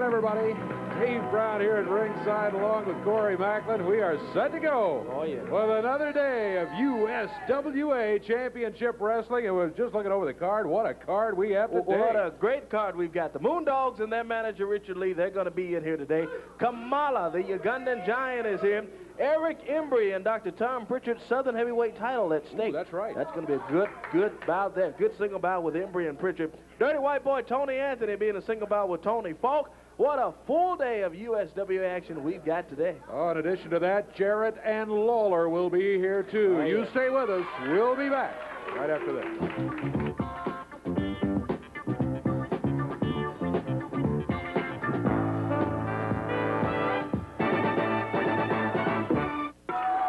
everybody. Dave Brown here at ringside along with Corey Macklin. We are set to go with another day of USWA Championship Wrestling. And we're just looking over the card. What a card we have today. What a great card we've got. The Moondogs and their manager, Richard Lee, they're going to be in here today. Kamala, the Ugandan Giant, is here. Eric Embry and Dr. Tom Prichard, Southern Heavyweight title at stake. Ooh, that's right. That's going to be a good bout there. Good single bout with Embry and Prichard. Dirty White Boy Tony Anthony being a single bout with Tony Falk. What a full day of USWA action we've got today. Oh, in addition to that, Jarrett and Lawler will be here, too. Oh, you stay with us. We'll be back right after this.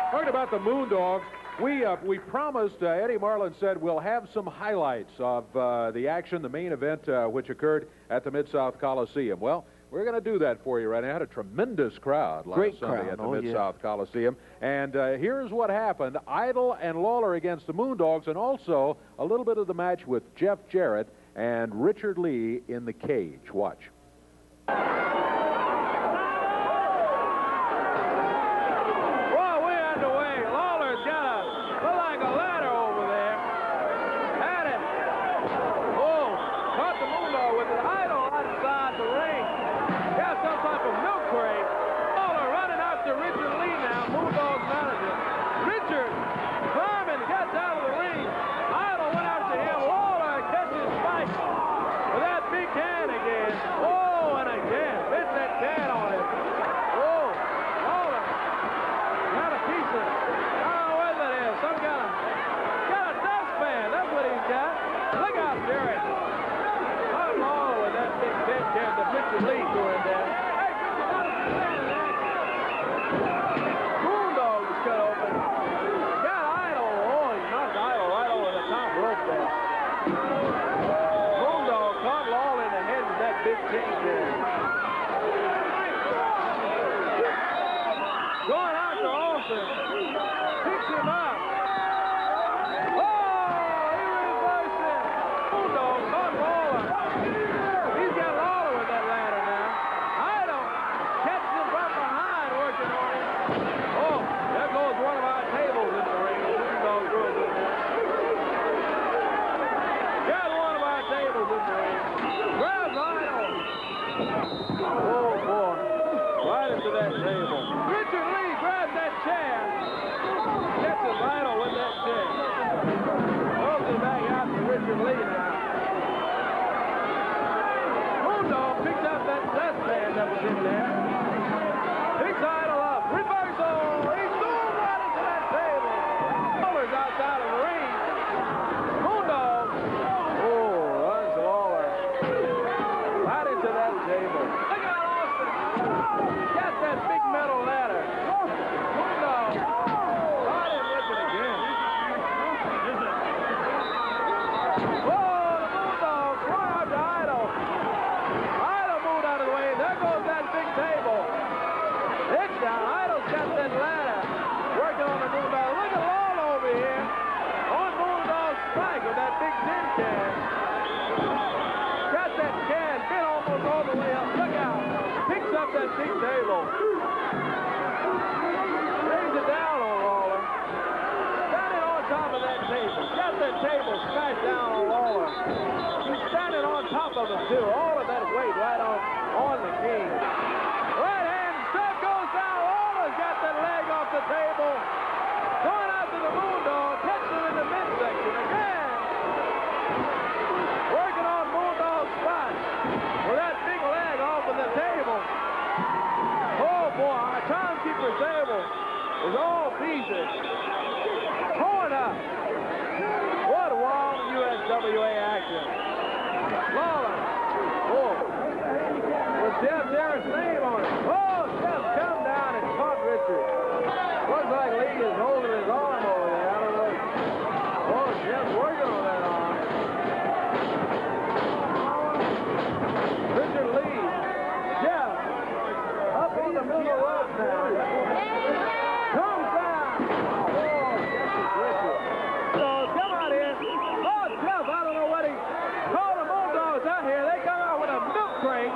Talking about the Moondogs, we promised, Eddie Marlin said, we'll have some highlights of the action, the main event, which occurred at the Mid-South Coliseum. Well, we're going to do that for you right now. Had a tremendous crowd last Sunday at the Mid-South Coliseum. And here's what happened. Idol and Lawler against the Moondogs, and also a little bit of the match with Jeff Jarrett and Richard Lee in the cage. Watch. Going out to Thompson. Picks him up. Oh, he reversed it. Moondog caught Lawler. He's got Lawler with that ladder now. Idol catches him from behind, working on him. Oh, there goes one of our tables in the ring. Moondog throws it there. Got one of our tables in the ring. Grabs Idol. Oh, boy. Right into that table. Richard Lee grabs that chair. Gets his Idol with that chair. Throws it back out to Richard Lee now. Moondog picks up that dustpan that was in there. Picks Idol up. Reversal. He's going right into that table. Lawler's outside of the ring. Moondog. Oh, runs Lawler. Right into that table. Look at Austin. Got that big metal ladder. Moondog. Right in with it again. Whoa, the Moondog. Right out to Idol. Idol moved out of the way. There goes that big table. It's down. Idol's got that ladder. Working on the Moondog. Look at Lawler over here. On Moondog's strike with that big tin can. Got that can. Been almost all the way up. Look out. Picks up that big table. Brings it down on Lawler. Standing on top of that table. Got that table smashed down on Lawler. He's standing on top of it, too. All of that weight right on the king. Right hand straight goes down. Lawler's got that leg off the table. Going out to the Moondog. Catches him in the midsection again. Working on Moondog's spot with that big leg off of the table. Oh, boy, our timekeeper's table is all pieces. Torn up. What wild USWA action. Lawler. Oh. With Jeff Jarrett's name on it. Oh, Jeff come down and caught Richard. Looks like Lee is holding his arm over there. I don't know. Oh, Jeff's working on that arm. Richard Lee. Jeff. Up in the middle of the road now. Comes down. Oh, Jeff is Richard. So come out here. Oh, Jeff, I don't know what he called the Moondogs out here. They come out with a milk crate.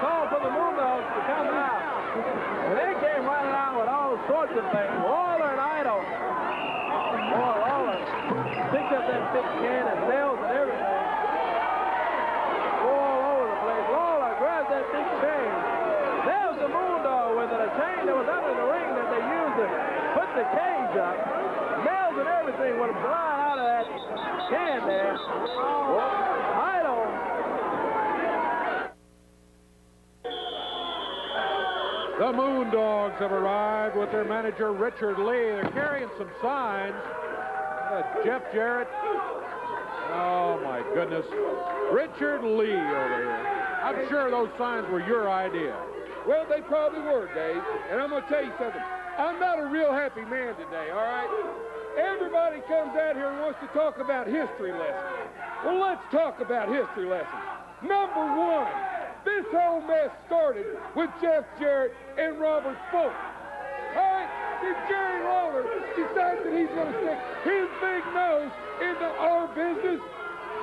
called for the Moondogs to come out. And they came running out with all sorts of things. Lawler and Idle. Boy, Lawler picked up that big can and nails and everything. All over the place. Lawler grabbed that big chain. There's the Moondog with it, a chain that was under the ring that they used to put the cage up. Nails and everything would have flying out of that can there. Idle. The Moondogs have arrived with their manager, Richard Lee. They're carrying some signs. Jeff Jarrett. Oh, my goodness. Richard Lee over here. I'm sure those signs were your idea. Well, they probably were, Dave. And I'm going to tell you something. I'm not a real happy man today, all right? Everybody comes out here and wants to talk about history lessons. Well, let's talk about history lessons. Number one, this whole mess started with Jeff Jarrett and Robert Falk. All right? If Jerry Lawler decides that he's going to stick his big nose into our business,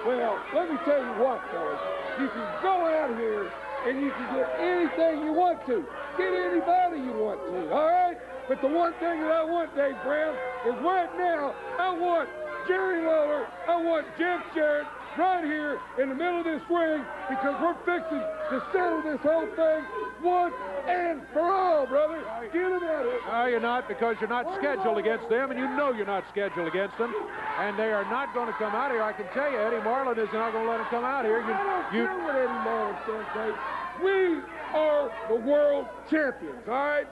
well, let me tell you what, fellas. You can go out here and you can get anything you want to. Get anybody you want to, all right? But the one thing that I want, Dave Brown, is right now, I want Jerry Lawler, I want Jeff Jarrett right here in the middle of this ring because we're fixing to settle this whole thing once and for all, brother. Get him out of here. No, you're not, because you're not scheduled against them, and you know you're not scheduled against them, and they are not going to come out here. I can tell you, Eddie Marlin is not going to let them come out here. I don't care what Eddie Marlin says, Dave. We are the world champions, all right?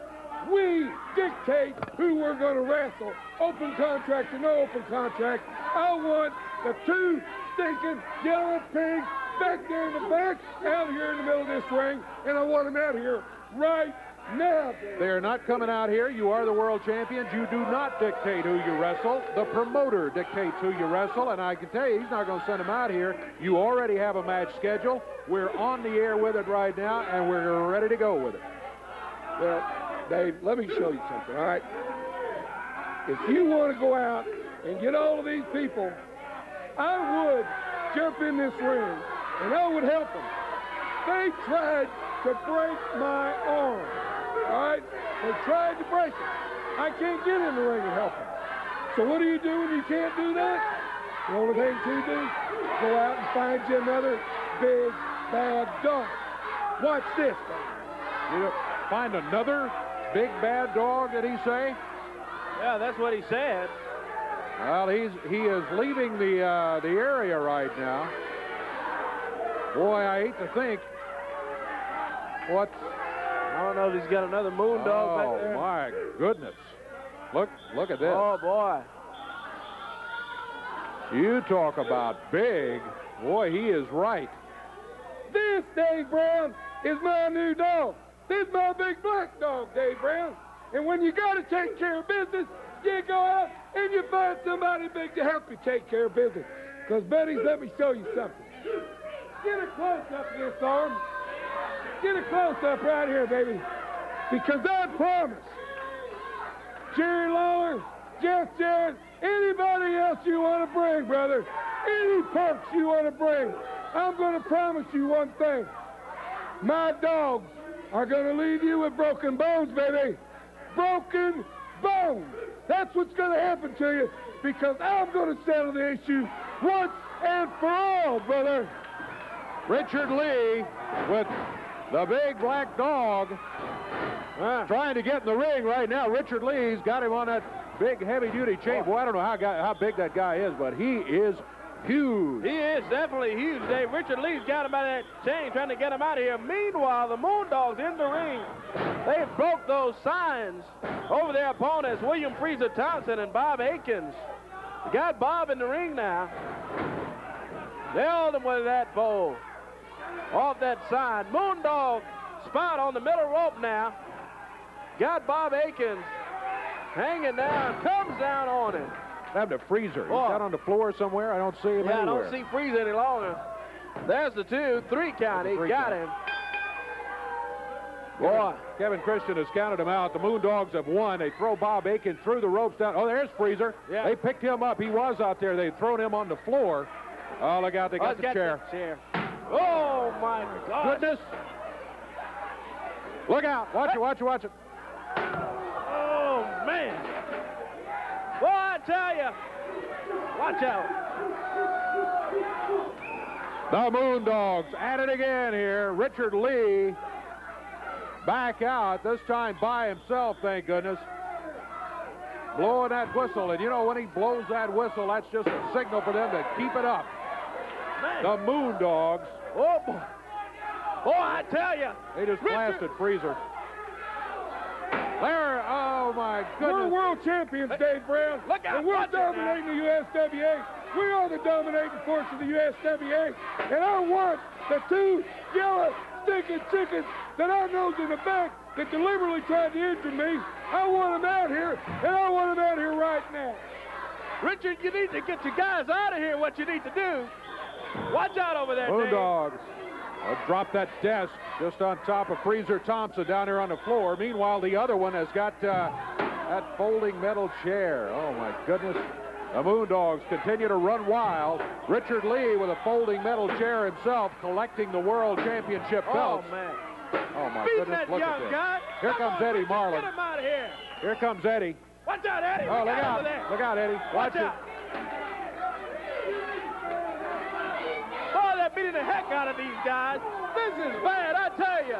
We dictate who we're going to wrestle. Open contract or no open contract. I want the two stinking yellow pigs back there in the back, out here in the middle of this ring, and I want them out here right now. They are not coming out here. You are the world champions. You do not dictate who you wrestle. The promoter dictates who you wrestle, and I can tell you, he's not going to send them out here. You already have a match schedule. We're on the air with it right now, and we're ready to go with it. Well, Dave, let me show you something, all right? If you want to go out and get all of these people, I would jump in this ring, and I would help them. They tried to break my arm, all right? They tried to break it. I can't get in the ring and help them. So what do you do when you can't do that? The only thing to do is go out and find you another big, bad dog. Watch this, baby. You find another big bad dog, did he say? Yeah, that's what he said. Well, he is leaving the area right now. Boy, I hate to think what. I don't know if he's got another Moondog back there. Oh my goodness! Look at this. Oh boy! You talk about big. Boy, he is right. This, Dave Brown, is my new dog. This is my big black dog, Dave Brown. And when you got to take care of business, you go out and you find somebody big to help you take care of business. Because, buddies, let me show you something. Get a close-up of this arm. Get a close-up right here, baby. Because I promise, Jerry Lawler, Jeff Jarrett, anybody else you want to bring, brother, any punks you want to bring, I'm going to promise you one thing. My dogs are going to leave you with broken bones, baby. Broken bones. That's what's going to happen to you because I'm going to settle the issue once and for all, brother. Richard Lee with the big black dog trying to get in the ring right now. Richard Lee's got him on that big heavy-duty chain. Boy, I don't know how big that guy is, but he is huge. He is definitely huge, Dave. Richard Lee's got him out of that chain, trying to get him out of here. Meanwhile, the Moondogs in the ring. They broke those signs over their opponents, William Freezer Thompson and Bob Akins. You got Bob in the ring now. Nailed him with that pole off that sign. Moondog spot on the middle rope now. Got Bob Akins hanging down, comes down on him. Have the Freezer. He's out on the floor somewhere. I don't see him anywhere. I don't see Freezer any longer. There's the 2-3 count. He got him. Boy. Kevin Christian has counted him out. The Moondogs have won. They throw Bob Akins through the ropes down. Oh, there's Freezer. Yeah. They picked him up. He was out there. They'd thrown him on the floor. Oh, look out. They got the chair. Oh, my God. Goodness. Look out. Watch it, watch it, watch it. Oh, man. Boy, I tell you. Watch out. The Moondogs at it again here. Richard Lee back out, this time by himself, thank goodness. Blowing that whistle, and you know when he blows that whistle, that's just a signal for them to keep it up. Man. The Moondogs. Oh, boy. Boy, I tell you. They just blasted Freezer. There, oh my goodness. We're world champions, Dave Brown. Look out, and we're watch it dominating the USWA. We are the dominating force of the USWA. And I want the two yellow stinking chickens that I know's in the back that deliberately tried to injure me. I want them out here, and I want them out here right now. Richard, you need to get your guys out of here, what you need to do. Watch out over there, Moondogs drop that desk just on top of Freezer Thompson down here on the floor. Meanwhile, the other one has got that folding metal chair. Oh, my goodness. The Moondogs continue to run wild. Richard Lee with a folding metal chair himself collecting the world championship belt. Oh, man. Oh, my Beat goodness. that Look young at this. guy. Here Come comes on, Eddie Richard, Marlin. Get him out of here. Here comes Eddie. Watch out, Eddie. Oh, We look got out. over there. Look out, Eddie. Watch it. out. Boy, they're beating the heck out of these guys. This is bad, I tell you.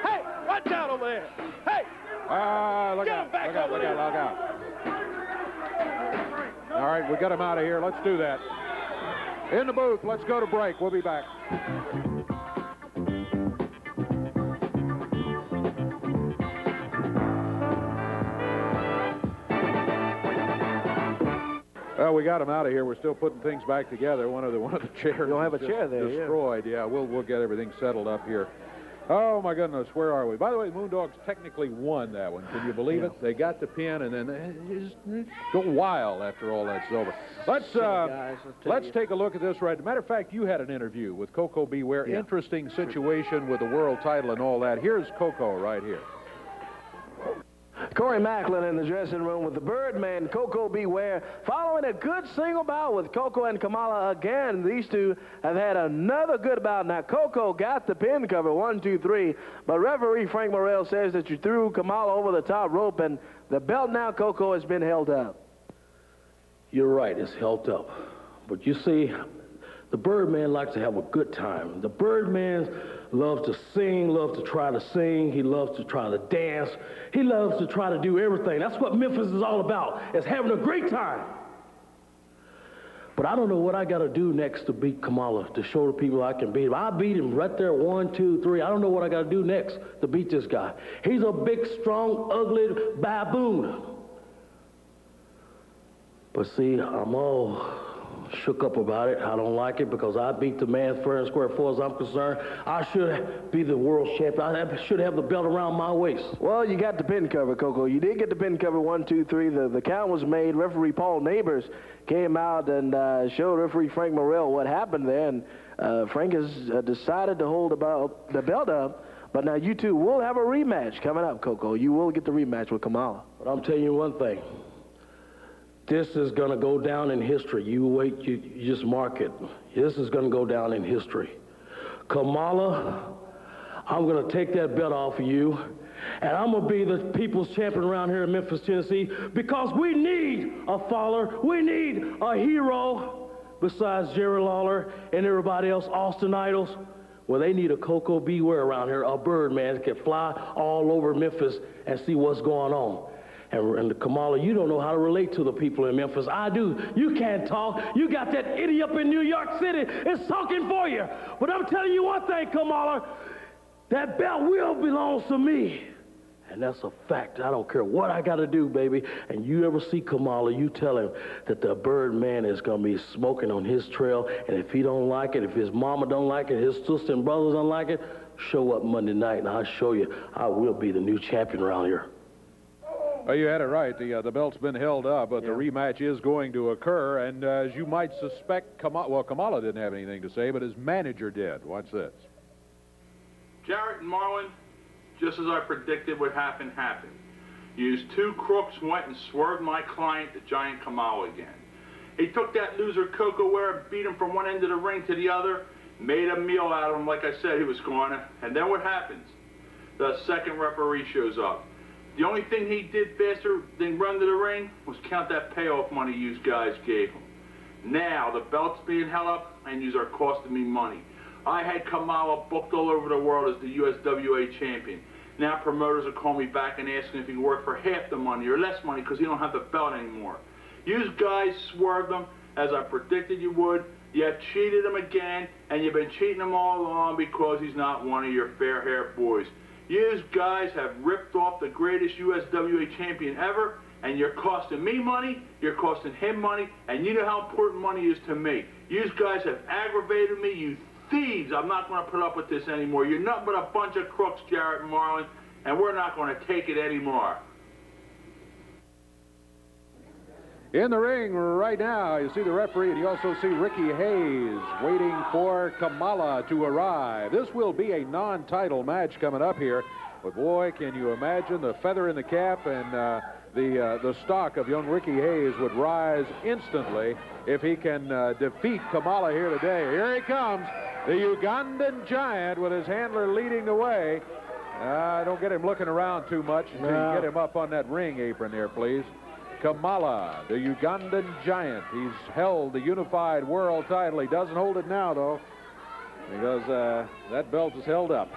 Hey, watch out over there. Hey. Look Get out. him back Look out, over look there. out, look out. All right, we got him out of here. Let's do that. In the booth, let's go to break. We'll be back. Well, we got him out of here. We're still putting things back together. One of the chairs. You don't have a is chair there, destroyed. Yeah, we'll get everything settled up here. Oh my goodness, where are we? By the way, the Moondogs technically won that one. Can you believe it? They got the pin, and then they just go wild after all that's over. Let's take a look at this right. As a matter of fact, you had an interview with Coco Beware. Yeah. Interesting situation with the world title and all that. Here's Coco right here. Corey Macklin in the dressing room with the Birdman, Coco Beware, following a good single bout with Coco and Kamala again. These two have had another good bout. Now, Coco got the pin cover, 1, 2, 3, but referee Frank Morrell says that you threw Kamala over the top rope, and the belt now, Coco, has been held up. You're right, it's held up. But you see, the Birdman likes to have a good time. The Birdman loves to sing, loves to try to sing. He loves to try to dance. He loves to try to do everything. That's what Memphis is all about, is having a great time. But I don't know what I got to do next to beat Kamala, to show the people I can beat him. I beat him right there, 1, 2, 3. I don't know what I got to do next to beat this guy. He's a big, strong, ugly baboon. But see, I'm all shook up about it. I don't like it because I beat the man fair and square. As far as I'm concerned, I should be the world champion. I should have the belt around my waist. Well, you got the pin cover, Coco. You did get the pin cover, 1, 2, 3. The count was made. Referee Paul Neighbors came out and showed referee Frank Morrell what happened there, and Frank has decided to hold the belt up. But now you two will have a rematch coming up, Coco. You will get the rematch with Kamala. But I'm telling you one thing. This is going to go down in history. You wait, you just mark it. This is going to go down in history. Kamala, I'm going to take that belt off of you, and I'm going to be the people's champion around here in Memphis, Tennessee, because we need a Fowler. We need a hero besides Jerry Lawler and everybody else, Austin Idols. Well, they need a Coco Beware around here, a Birdman that can fly all over Memphis and see what's going on. And Kamala, you don't know how to relate to the people in Memphis. I do. You can't talk. You got that idiot up in New York City. It's talking for you. But I'm telling you one thing, Kamala, that belt will belong to me. And that's a fact. I don't care what I got to do, baby. And you ever see Kamala, you tell him that the Birdman is going to be smoking on his trail. And if he don't like it, if his mama don't like it, his sister and brothers don't like it, show up Monday night and I'll show you I will be the new champion around here. Well, you had it right. The belt's been held up, but the rematch is going to occur. And as you might suspect, Kamala didn't have anything to say, but his manager did. Watch this. Jarrett and Marlin, just as I predicted would happen, happened. Used two crooks, went and swerved my client, the Giant Kamala, again. He took that loser Coco Ware, beat him from one end of the ring to the other, made a meal out of him like I said he was going to. And then what happens? The second referee shows up. The only thing he did faster than run to the ring was count that payoff money you guys gave him. Now the belt's being held up and you are costing me money. I had Kamala booked all over the world as the USWA champion. Now promoters are calling me back and asking if he can work for half the money or less money because he don't have the belt anymore. You guys swerved him as I predicted you would. You have cheated him again, and you've been cheating him all along because he's not one of your fair-haired boys. You guys have ripped off the greatest USWA champion ever, and you're costing me money, you're costing him money, and you know how important money is to me. You guys have aggravated me, you thieves. I'm not going to put up with this anymore. You're nothing but a bunch of crooks, Jarrett and Marlon, and we're not going to take it anymore. In the ring right now, you see the referee, and you also see Ricky Hayes waiting for Kamala to arrive. This will be a non-title match coming up here. But boy, can you imagine the feather in the cap, and the stock of young Ricky Hayes would rise instantly if he can defeat Kamala here today. Here he comes, the Ugandan giant with his handler leading the way. Don't get him looking around too much until you get him up on that ring apron there, please. Kamala, the Ugandan giant. He's held the unified world title. He doesn't hold it now, though, because that belt is held up.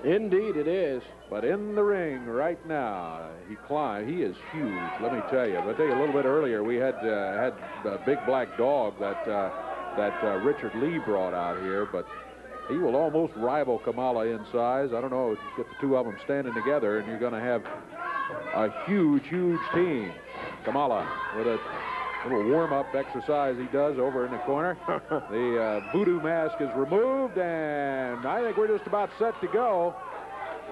Indeed it is. But in the ring right now, he climbed. He is huge, let me tell you. But I tell you, a little bit earlier, we had a big black dog that Richard Lee brought out here, but he will almost rival Kamala in size. I don't know, get the two of them standing together, and you're going to have a huge, huge team. Kamala with a little warm-up exercise he does over in the corner. The voodoo mask is removed, and I think we're just about set to go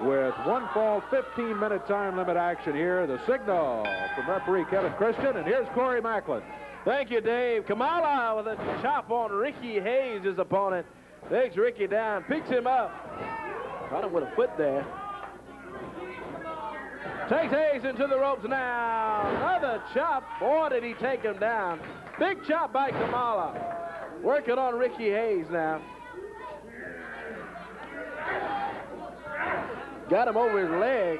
with one fall, 15-minute time limit action here. The signal from referee Kevin Christian, and here's Corey Macklin. Thank you, Dave. Kamala with a chop on Ricky Hayes, his opponent. Takes Ricky down, picks him up. Caught him with a foot there. Takes Hayes into the ropes now. Another chop. Boy, did he take him down. Big chop by Kamala. Working on Ricky Hayes now. Got him over his leg.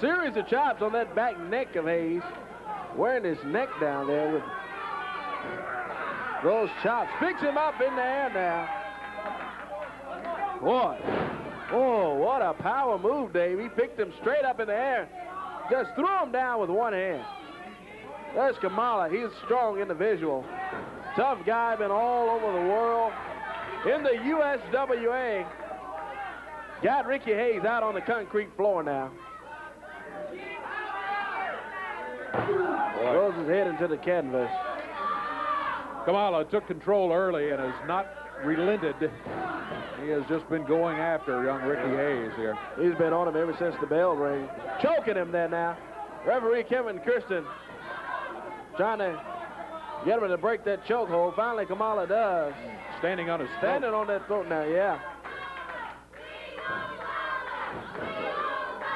Series of chops on that back neck of Hayes. Wearing his neck down there with those chops. Picks him up in the air now. Boy. Oh, what a power move, Dave. He picked him straight up in the air. Just threw him down with one hand. There's Kamala. He's a strong individual. Tough guy, been all over the world. In the USWA. Got Ricky Hayes out on the concrete floor now. Throws his head into the canvas. Kamala took control early and has not relented. He has just been going after young Ricky Hayes here. He's been on him ever since the bell rang. Choking him there now. Referee Kevin Kirsten trying to get him to break that chokehold. Finally, Kamala does. Standing on his throat. Standing on that throat now, yeah.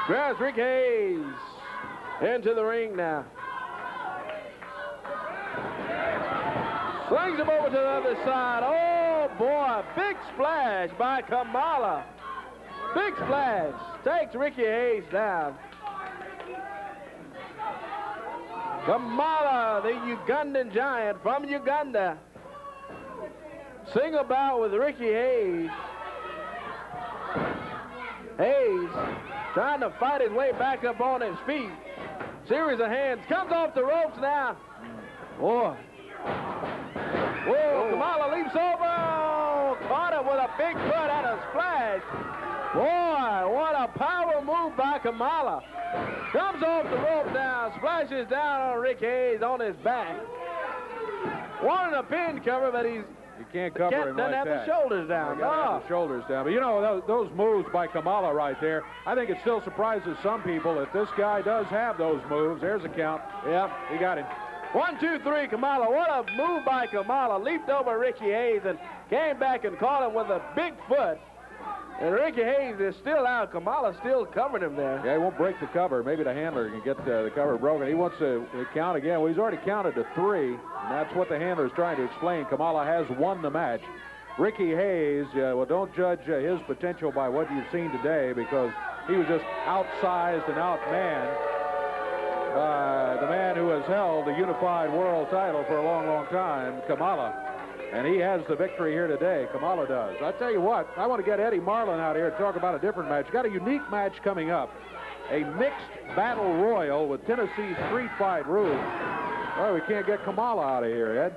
Grabs Ricky Hayes into the ring now. Slings him over to the other side. Oh, boy. Big splash by Kamala. Big splash. Takes Ricky Hayes down. Kamala, the Ugandan giant from Uganda. Single bout with Ricky Hayes. Hayes trying to fight his way back up on his feet. Series of hands. Comes off the ropes now. Boy. Whoa, Kamala leaps over. Oh, caught him with a big foot and a splash. Boy, what a power move by Kamala. Comes off the rope now, splashes down on Rick Hayes on his back. Wanted a pin cover, but he can't cover him like that. Doesn't have the shoulders down. Have the shoulders down. But you know, those moves by Kamala right there, I think it still surprises some people that this guy does have those moves. There's a count. Yep, he got him. 1, 2, 3, Kamala. What a move by Kamala. Leaped over Ricky Hayes and came back and caught him with a big foot. And Ricky Hayes is still out. Kamala's still covering him there. Yeah, he won't break the cover. Maybe the handler can get the cover broken. He wants to count again. Well, he's already counted to 3, and that's what the handler is trying to explain. Kamala has won the match. Ricky Hayes, well, don't judge his potential by what you've seen today, because he was just outsized and outmanned by the man who has held the unified world title for a long, long time, Kamala. And he has the victory here today. Kamala does. I tell you what, I want to get Eddie Marlin out here and talk about a different match. Got a unique match coming up. A mixed battle royal with Tennessee street fight rules. Well, we can't get Kamala out of here, Ed.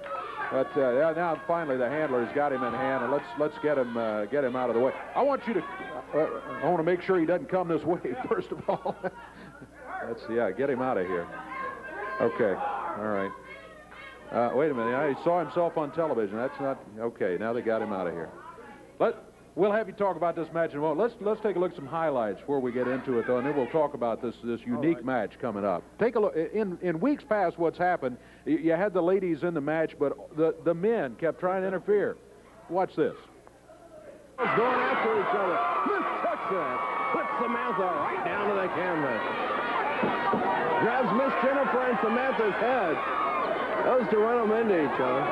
But yeah, now finally the handler's got him in hand, and let's get him out of the way. I want you to. I want to make sure he doesn't come this way first of all. Get him out of here. Okay, all right. Wait a minute. He saw himself on television. That's not okay. Now they got him out of here. We'll have you talk about this match in a moment. Let's take a look at some highlights before we get into it, though, and then we'll talk about this unique match coming up. Take a look. In weeks past, what's happened, you had the ladies in the match, but the men kept trying to interfere. Watch this. Going after each other. Miss Texas puts Samantha right down to the canvas. Grabs Miss Jennifer and Samantha's head. Goes to run them into each other.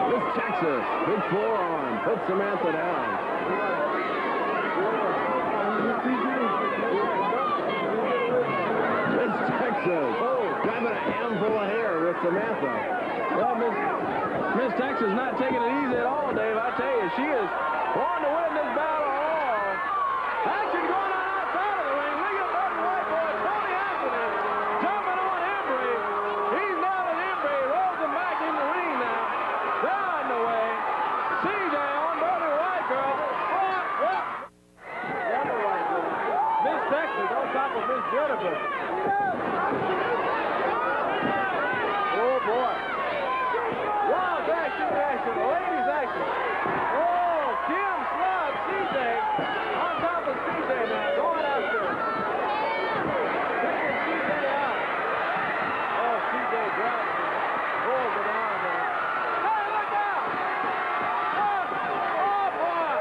Miss Texas, big forearm, puts Samantha down. Miss Texas, grabbing a handful of hair with Samantha. Well, Miss Texas not taking it easy at all, Dave. I tell you, she is wanting to win this battle all. Action going on outside of the ring. Look at that white boy, Tony Akins, jumping on Embry. He's down at Embry, rolls him back in the ring now. Down the way. CJ on Dirty White Girl. Miss Texas on top of Miss Jennifer. Oh, boy. Wild action, ladies action. Oh, Kim slugs CJ on top of CJ now, going after him. Taking CJ out. Oh, CJ drops him. Pulls it down there. Hey, look out! Oh, boy!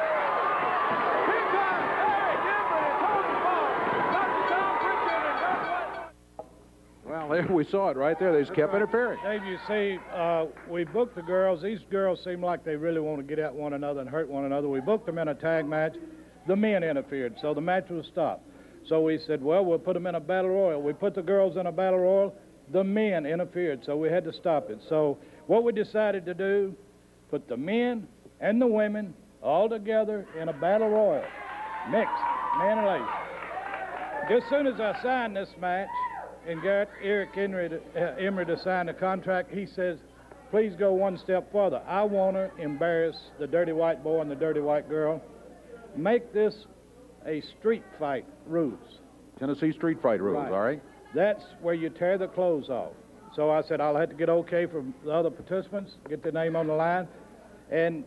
Big time, Eric Embry and Tony Falk. Tom Prichard and Gus White. Well, there we saw it right there. They just kept interfering. Dave, you see, we booked the girls. These girls seem like they really want to get at one another and hurt one another. We booked them in a tag match. The men interfered, so the match was stopped. So we said, well, we'll put them in a battle royal. We put the girls in a battle royal. The men interfered, so we had to stop it. So what we decided to do, put the men and the women all together in a battle royal, mixed, men and ladies. As soon as I signed this match, and got Eric Embry to sign the contract, he says, please go one step further. I want to embarrass the Dirty White Boy and the Dirty White Girl. Make this a street fight rules. Tennessee street fight rules, all right? That's where you tear the clothes off. So I said, I'll have to get okay from the other participants, get their name on the line. And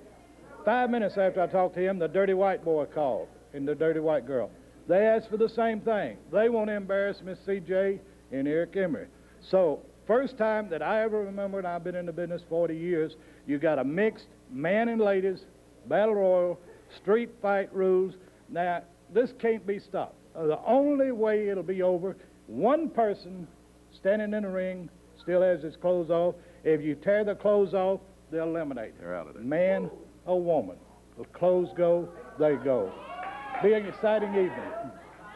5 minutes after I talked to him, the Dirty White Boy called and the Dirty White Girl. They asked for the same thing. They want to embarrass Miss CJ and Eric Embry. So, first time that I ever remember, and I've been in the business 40 years, you got a mixed man and ladies, battle royal, street fight rules. Now, this can't be stopped. The only way it'll be over, one person standing in the ring still has his clothes off. If you tear the clothes off, they'll eliminate. They're out of it. Man or woman. The clothes go, they go. Be an exciting evening.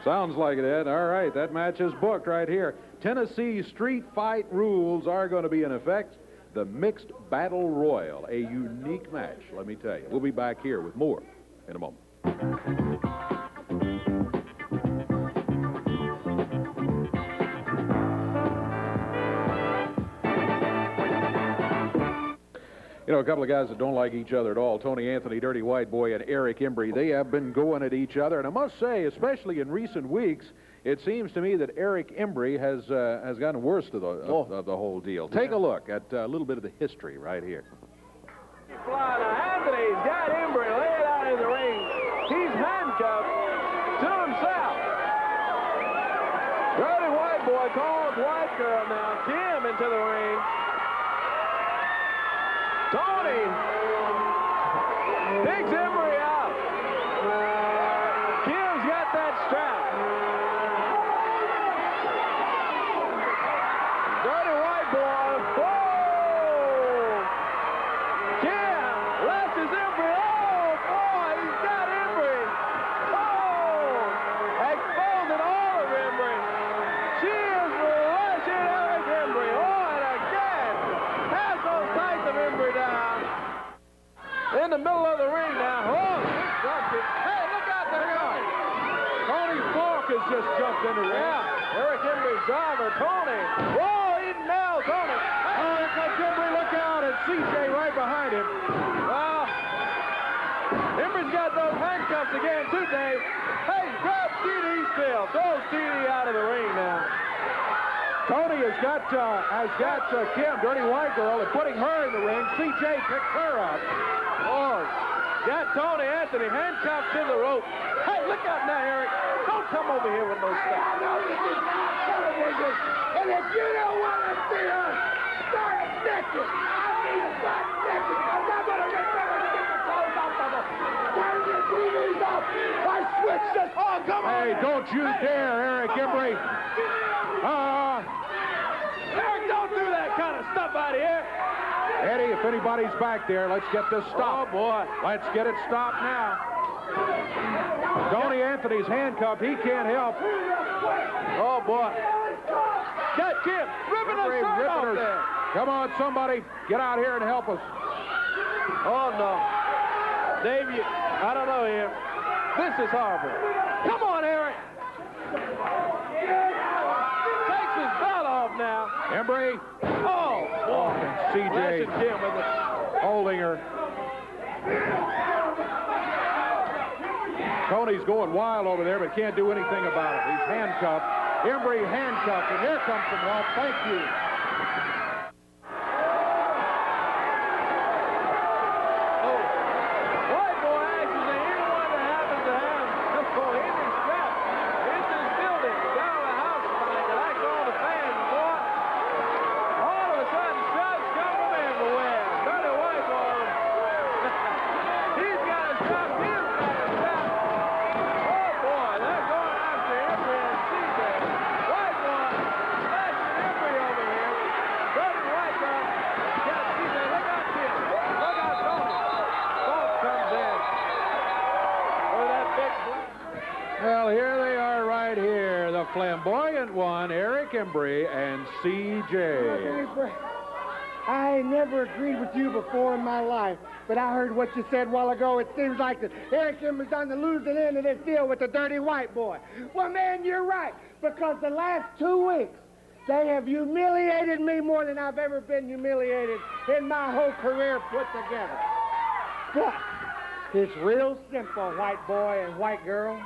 Sounds like it, Ed. All right, that match is booked right here. Tennessee street fight rules are going to be in effect. The mixed battle royal, a unique match, let me tell you. We'll be back here with more in a moment. You know, a couple of guys that don't like each other at all, Tony Anthony, Dirty White Boy, and Eric Embry, they have been going at each other. And I must say, especially in recent weeks, it seems to me that Eric Embry has gotten worse of the whole deal. Take a look at a little bit of the history right here. Flying Anthony's got Embry laid out in the ring. He's handcuffed to himself. Dirty White Boy calls White Girl now. Kim into the ring. Tony picks Embry out. Kim's got that strap. Dirty White Boy. Whoa! Kim the ring now. Oh, hey, look out there. Tony Falk has just jumped in the ring. Yeah, Eric Embry's driver, Tony. Whoa, he nailed Tony. Oh, here comes Embry. Look out. And CJ right behind him. Well, Embry's got those handcuffs again, too, Dave. Hey, grab TD still. Throw TD out of the ring now. Tony has got Kim, Dirty White Girl, and putting her in the ring. CJ picks her up. Oh, got Tony Anthony handcuffed to the rope. Hey, look out now, Eric. Don't come over here with no stuff. And if you don't want to see us start naked, I mean start naked, because I'm going to get better and get the clothes off of them. Turn your TVs off. I switched this. Oh, come on. Hey, don't you dare, Eric Embry. Eric, don't do that kind of stuff out here. Eddie, if anybody's back there, let's get this stopped. Oh, boy. Let's get it stopped now. Tony Anthony's handcuffed. He can't help. Oh, boy. Got Kim ripping her shirt off there. Come on, somebody. Get out here and help us. Oh, no. Dave, I don't know here. This is horrible. Come on, Eric. Takes his belt off now. Embry. Oh, boy. CJ Kim with it. holding her. Tony's going wild over there, but can't do anything about it. He's handcuffed. Embry handcuffed, and here comes some help. Thank you. White boy actions ain't anyone that happens to have any strap into his building down the house tonight that acts all the fans, boy. All of a sudden, straps come from everywhere. Dirty white boy. He's got a strap. He's got a strap. Oh, boy, they're going after Embry and CJ. White boy smashing Embry over here. Dirty white boy. Got CJ. Look out, Kim. Look out, Tony. Falk comes in. With that big blue. Well, here they are right here. The flamboyant one, Eric Embry and CJ. I ain't never agreed with you before in my life, but I heard what you said a while ago. It seems like that Eric Embry's on the losing end of this deal with the dirty white boy. Well, man, you're right, because the last 2 weeks, they have humiliated me more than I've ever been humiliated in my whole career put together. But it's real simple, white boy and white girl.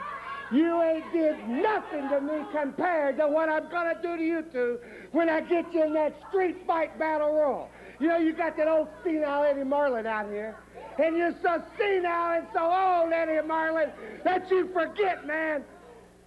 You ain't did nothing to me compared to what I'm going to do to you two when I get you in that street fight battle royal. You know, you got that old senile Eddie Marlin out here, and you're so senile and so old, Eddie Marlin, that you forget, man.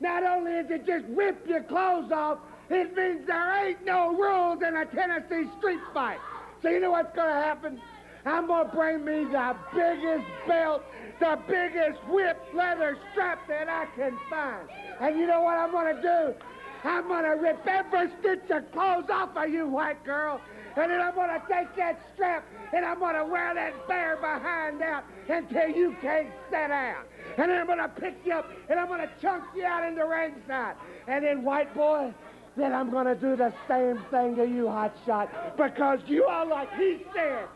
Not only is it just rip your clothes off, it means there ain't no rules in a Tennessee street fight. So you know what's going to happen? I'm going to bring me the biggest belt, the biggest whipped leather strap that I can find. And you know what I'm going to do? I'm going to rip every stitch of clothes off of you, white girl. And then I'm going to take that strap and I'm going to wear that bear behind out until you can't sit down. And then I'm going to pick you up and I'm going to chunk you out in the ringside. And then, white boy, then I'm going to do the same thing to you, hot shot, because you all, like he said,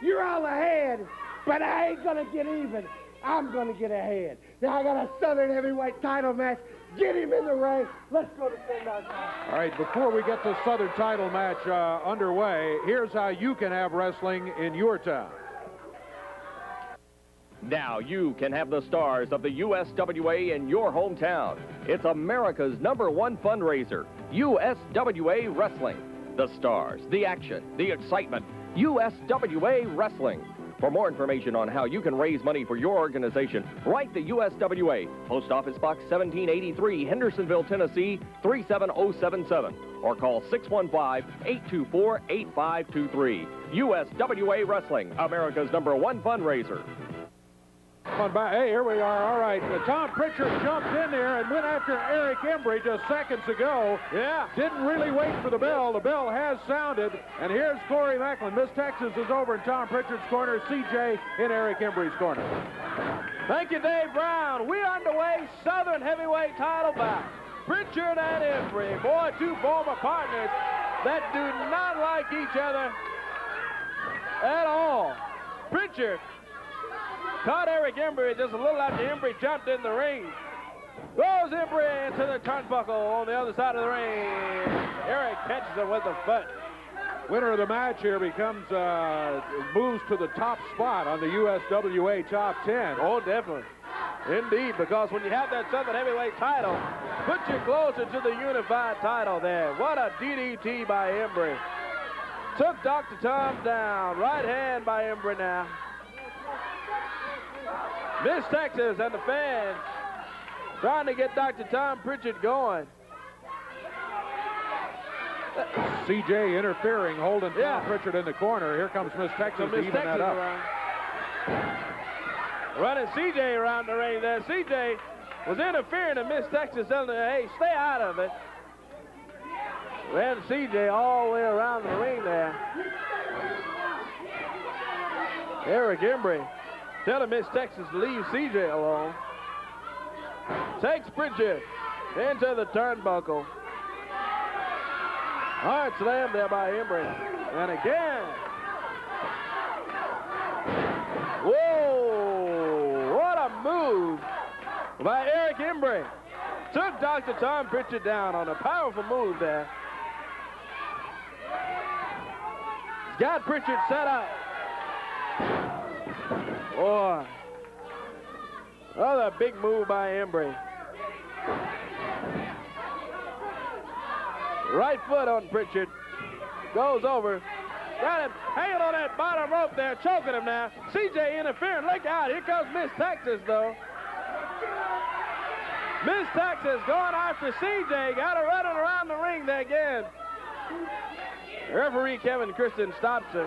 you're all ahead, but I ain't going to get even. I'm going to get ahead. Now I got a Southern heavyweight title match. Get him in the ring. Let's go to Moondog. All right, before we get the Southern title match underway, here's how you can have wrestling in your town. Now you can have the stars of the USWA in your hometown. It's America's #1 fundraiser, USWA Wrestling. The stars, the action, the excitement, USWA Wrestling. For more information on how you can raise money for your organization, write the USWA, Post Office Box 1783, Hendersonville, Tennessee 37077, or call 615-824-8523. USWA Wrestling, America's #1 fundraiser. Come on back. Hey, here we are. All right. Tom Prichard jumped in there and went after Eric Embry just seconds ago. Yeah. Didn't really wait for the bell. The bell has sounded. And here's Corey Macklin. Miss Texas is over in Tom Prichard's corner. CJ in Eric Embry's corner. Thank you, Dave Brown. We're underway, Southern heavyweight title bout. Prichard and Embry, boy, two former partners that do not like each other at all. Prichard Caught Eric Embry just a little after Embry jumped in the ring. Goes Embry into the turnbuckle on the other side of the ring. Eric catches him with the foot. Winner of the match here becomes, moves to the top spot on the USWA Top 10. Oh, definitely. Indeed, because when you have that Southern Heavyweight title, puts you closer to the unified title there. What a DDT by Embry. Took Dr. Tom down. Right hand by Embry now. Miss Texas and the fans trying to get Dr. Tom Prichard going. CJ interfering, holding Tom Prichard in the corner. Here comes Miss Texas to even that up. Running CJ around the ring there. CJ was interfering, and Miss Texas telling her, hey, stay out of it. Ran CJ all the way around the ring there. Eric Embry telling Miss Texas to leave CJ alone. Takes Prichard into the turnbuckle. Hard slam there by Embry. And again. Whoa! What a move by Eric Embry. Took Dr. Tom Prichard down on a powerful move there. He's got Prichard set up. Boy. Another big move by Embry. Right foot on Prichard. Goes over. Got him hanging on that bottom rope there, choking him now. CJ interfering. Look out. Here comes Miss Texas, though. Miss Texas going after CJ. Got her running around the ring there again. Referee Kevin Christian stops her,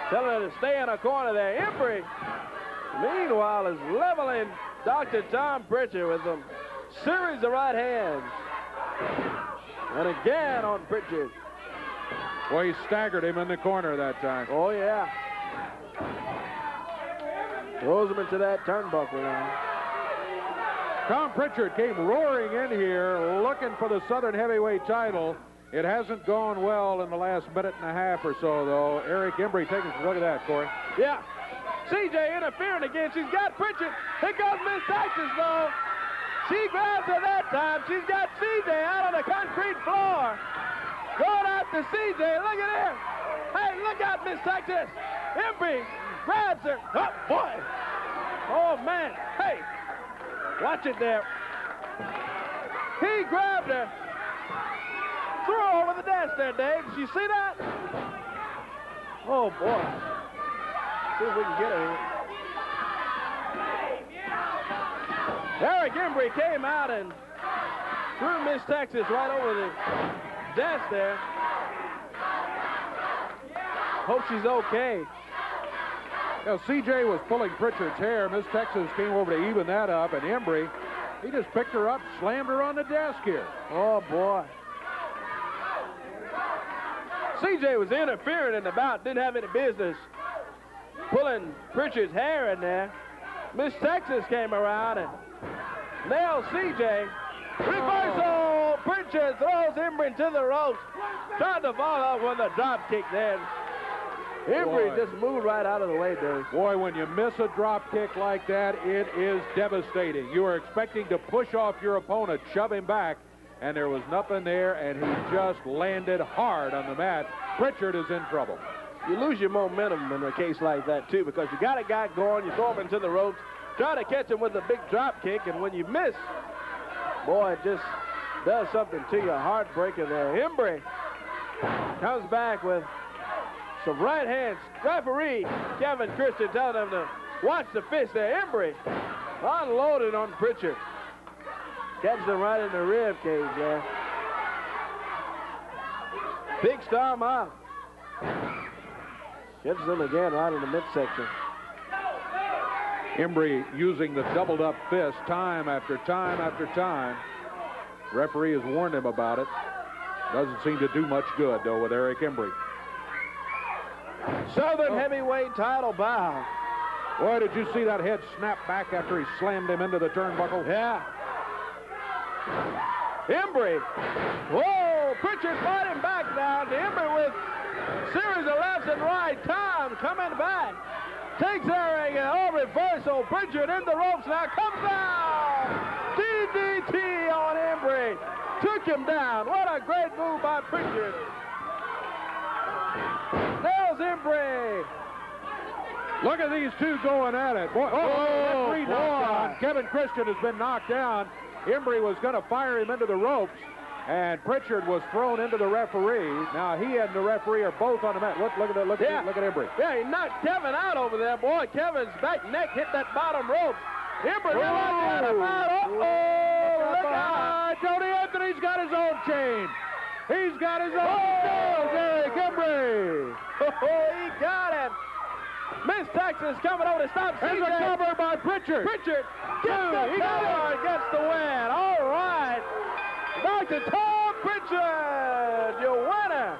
telling her to stay in a corner there. Embry, meanwhile, is leveling Dr. Tom Prichard with a series of right hands. And again on Prichard. Well, he staggered him in the corner that time. Oh, yeah. Throws him into that turnbuckle now. Tom Prichard came roaring in here looking for the Southern Heavyweight title. It hasn't gone well in the last minute and a half or so, though. Eric Embry taking a look at that, Corey. Yeah. CJ interfering again. She's got Prichard. Here comes Miss Texas, though. She grabs her that time. She's got CJ out on the concrete floor. Going after CJ. Look at him. Hey, look out, Miss Texas. Embry grabs her. Oh, boy. Oh, man. Hey, watch it there. He grabbed her. Threw her over the desk there, Dave. Did you see that? Oh, boy. See if we can get her here. Eric Embry came out and threw Miss Texas right over the desk there. Hope she's okay. Now, CJ was pulling Prichard's hair. Miss Texas came over to even that up, and Embry, he just picked her up, slammed her on the desk here. Oh, boy. CJ was interfering in the bout, didn't have any business pulling Prichard's hair in there. Miss Texas came around and nailed CJ. Reversal! Prichard throws Embry to the ropes. Tried to follow up with a drop kick there. Embry just moved right out of the way, Dave. Boy, when you miss a drop kick like that, it is devastating. You are expecting to push off your opponent, shove him back, and there was nothing there, and he just landed hard on the mat. Prichard is in trouble. You lose your momentum in a case like that, too, because you got a guy going, you throw him into the ropes, try to catch him with a big drop kick, and when you miss, boy, it just does something to you. Heartbreaker there. Embry comes back with some right hands. Referee Kevin Christian telling him to watch the fist there. Embry unloaded on Prichard. Catches him right in the rib cage there. Big storm out. Catches him again right in the midsection. Embry using the doubled up fist time after time after time. Referee has warned him about it. Doesn't seem to do much good, though, with Eric Embry. Southern heavyweight title bout. Boy, did you see that head snap back after he slammed him into the turnbuckle? Yeah. Embry. Whoa, Prichard fighting back now. Embry with series of lefts and right. Tom coming back. Takes Eric and all reversal. Prichard in the ropes now. Comes down. DDT on Embry. Took him down. What a great move by Prichard. Nails Embry. Look at these two going at it. Boy, referee knocked down. Kevin Christian has been knocked down. Embry was going to fire him into the ropes, and Prichard was thrown into the referee. Now he and the referee are both on the mat. Look at Embry. Yeah, he knocked Kevin out over there, boy. Kevin's back neck hit that bottom rope. Embry look out. Tony Anthony's got his own chain. He's got his own nails, Eric Embry. He got it. Miss Texas coming over to stop CJ. There's a cover by Prichard. Prichard gets the cover and gets the win. All right. Dr. Tom Prichard, your winner.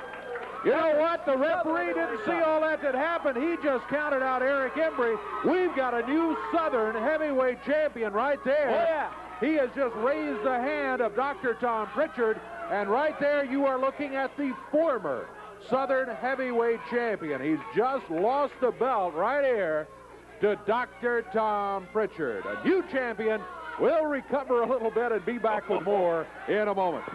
You know what? The referee didn't see all that happened. He just counted out Eric Embry. We've got a new Southern heavyweight champion right there. Oh, yeah. He has just raised the hand of Dr. Tom Prichard, and right there you are looking at the former Southern heavyweight champion. He's just lost the belt right here to Dr. Tom Prichard. A new champion. We'll recover a little bit and be back with more in a moment.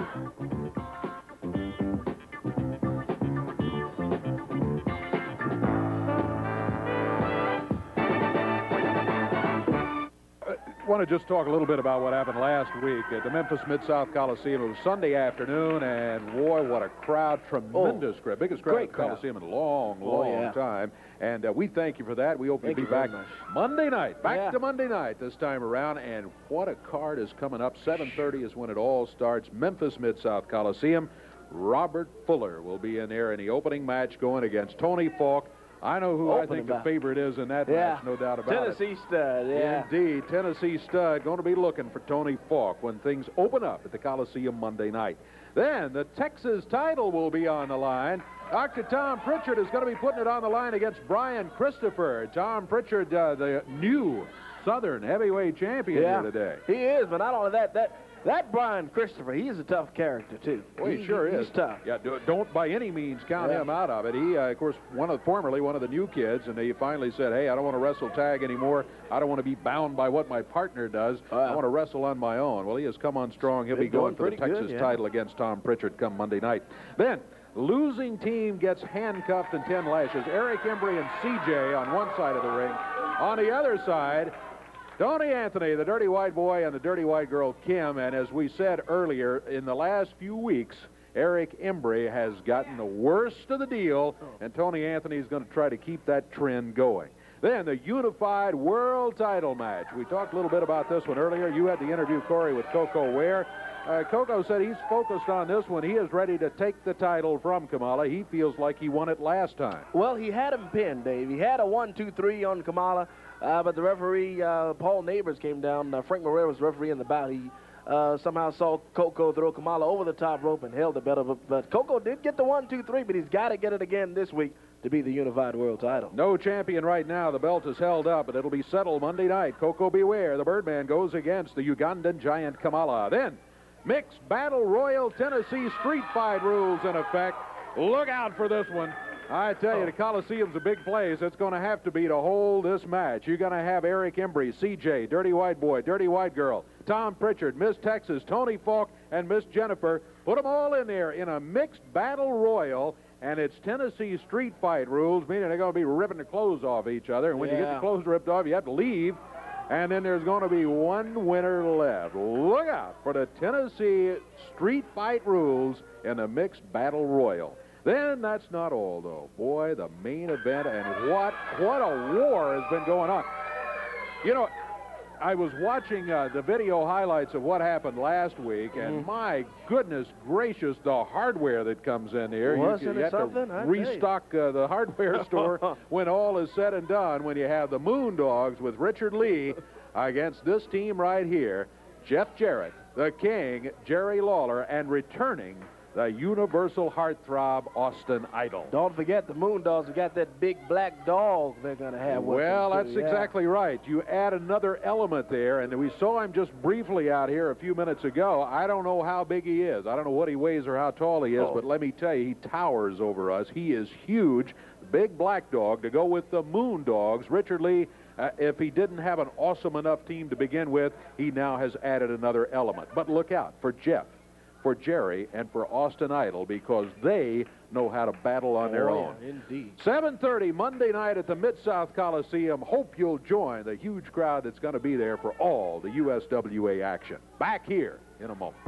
I want to just talk a little bit about what happened last week at the Memphis Mid-South Coliseum. It was Sunday afternoon, and boy, what a crowd. Tremendous crowd. Biggest crowd at the Coliseum in a long time. And we thank you for that. We hope you'll be back Monday night. Back to Monday night this time around. And what a card is coming up. 7:30 is when it all starts. Memphis Mid-South Coliseum. Robert Fuller will be in there in the opening match going against Tony Falk. I know who I think the favorite is in that match, no doubt about it. Tennessee Stud, Indeed, Tennessee Stud going to be looking for Tony Falk when things open up at the Coliseum Monday night. Then the Texas title will be on the line. Dr. Tom Prichard is going to be putting it on the line against Brian Christopher. Tom Prichard, the new Southern heavyweight champion here today. He is, but not only that Brian Christopher, he is a tough character, too. Well, he sure is. He's tough. Yeah, don't by any means count him out of it. He, of course, formerly one of the new kids, and he finally said, hey, I don't want to wrestle tag anymore. I don't want to be bound by what my partner does. I want to wrestle on my own. Well, he has come on strong. He'll be going for the Texas title against Tom Prichard come Monday night. Then, losing team gets handcuffed and 10 lashes. Eric Embry and CJ on one side of the ring. On the other side, Tony Anthony, the Dirty White Boy, and the Dirty White Girl, Kim. And as we said earlier, in the last few weeks, Eric Embry has gotten the worst of the deal, and Tony Anthony is going to try to keep that trend going. Then the Unified World Title match. We talked a little bit about this one earlier. You had the interview, Corey, with Coco Ware. Coco said he's focused on this one. He is ready to take the title from Kamala. He feels like he won it last time. Well, he had him pinned, Dave. He had a 1-2-3 on Kamala, but the referee, Paul Neighbors, came down. Frank Moreira was the referee in the bout. He somehow saw Coco throw Kamala over the top rope and held the belt. But Coco did get the 1-2-3, but he's got to get it again this week to be the Unified World Title. No champion right now. The belt is held up, but it'll be settled Monday night. Coco beware. The Birdman goes against the Ugandan giant Kamala. Then, mixed battle royal Tennessee street fight rules in effect. Look out for this one. I tell you, the Coliseum's a big place. It's going to have to be to hold this match. You're going to have Eric Embry, CJ, Dirty White Boy, Dirty White Girl, Tom Prichard, Miss Texas, Tony Falk, and Miss Jennifer. Put them all in there in a mixed battle royal, and it's Tennessee street fight rules, meaning they're going to be ripping the clothes off each other. And when you get the clothes ripped off, you have to leave. And then there's going to be one winner left. Look out for the Tennessee street fight rules in a mixed battle royal. Then that's not all, though. Boy, the main event, and what a war has been going on. You know, I was watching the video highlights of what happened last week, and my goodness gracious, the hardware that comes in here. You have to restock the hardware store when all is said and done, when you have the Moondogs with Richard Lee against this team right here, Jeff Jarrett, the King, Jerry Lawler, and returning the universal heartthrob Austin Idol. Don't forget the Moondogs have got that big black dog they're going to have with Well, them that's exactly right. You add another element there, and we saw him just briefly out here a few minutes ago. I don't know how big he is. I don't know what he weighs or how tall he is, but let me tell you, he towers over us. He is huge. big black dog, to go with the Moondogs. Richard Lee, if he didn't have an awesome enough team to begin with, he now has added another element. But look out for Jeff, for Jerry, and for Austin Idol, because they know how to battle on their own. Indeed. 7:30 Monday night at the Mid-South Coliseum. Hope you'll join the huge crowd that's going to be there for all the USWA action. Back here in a moment.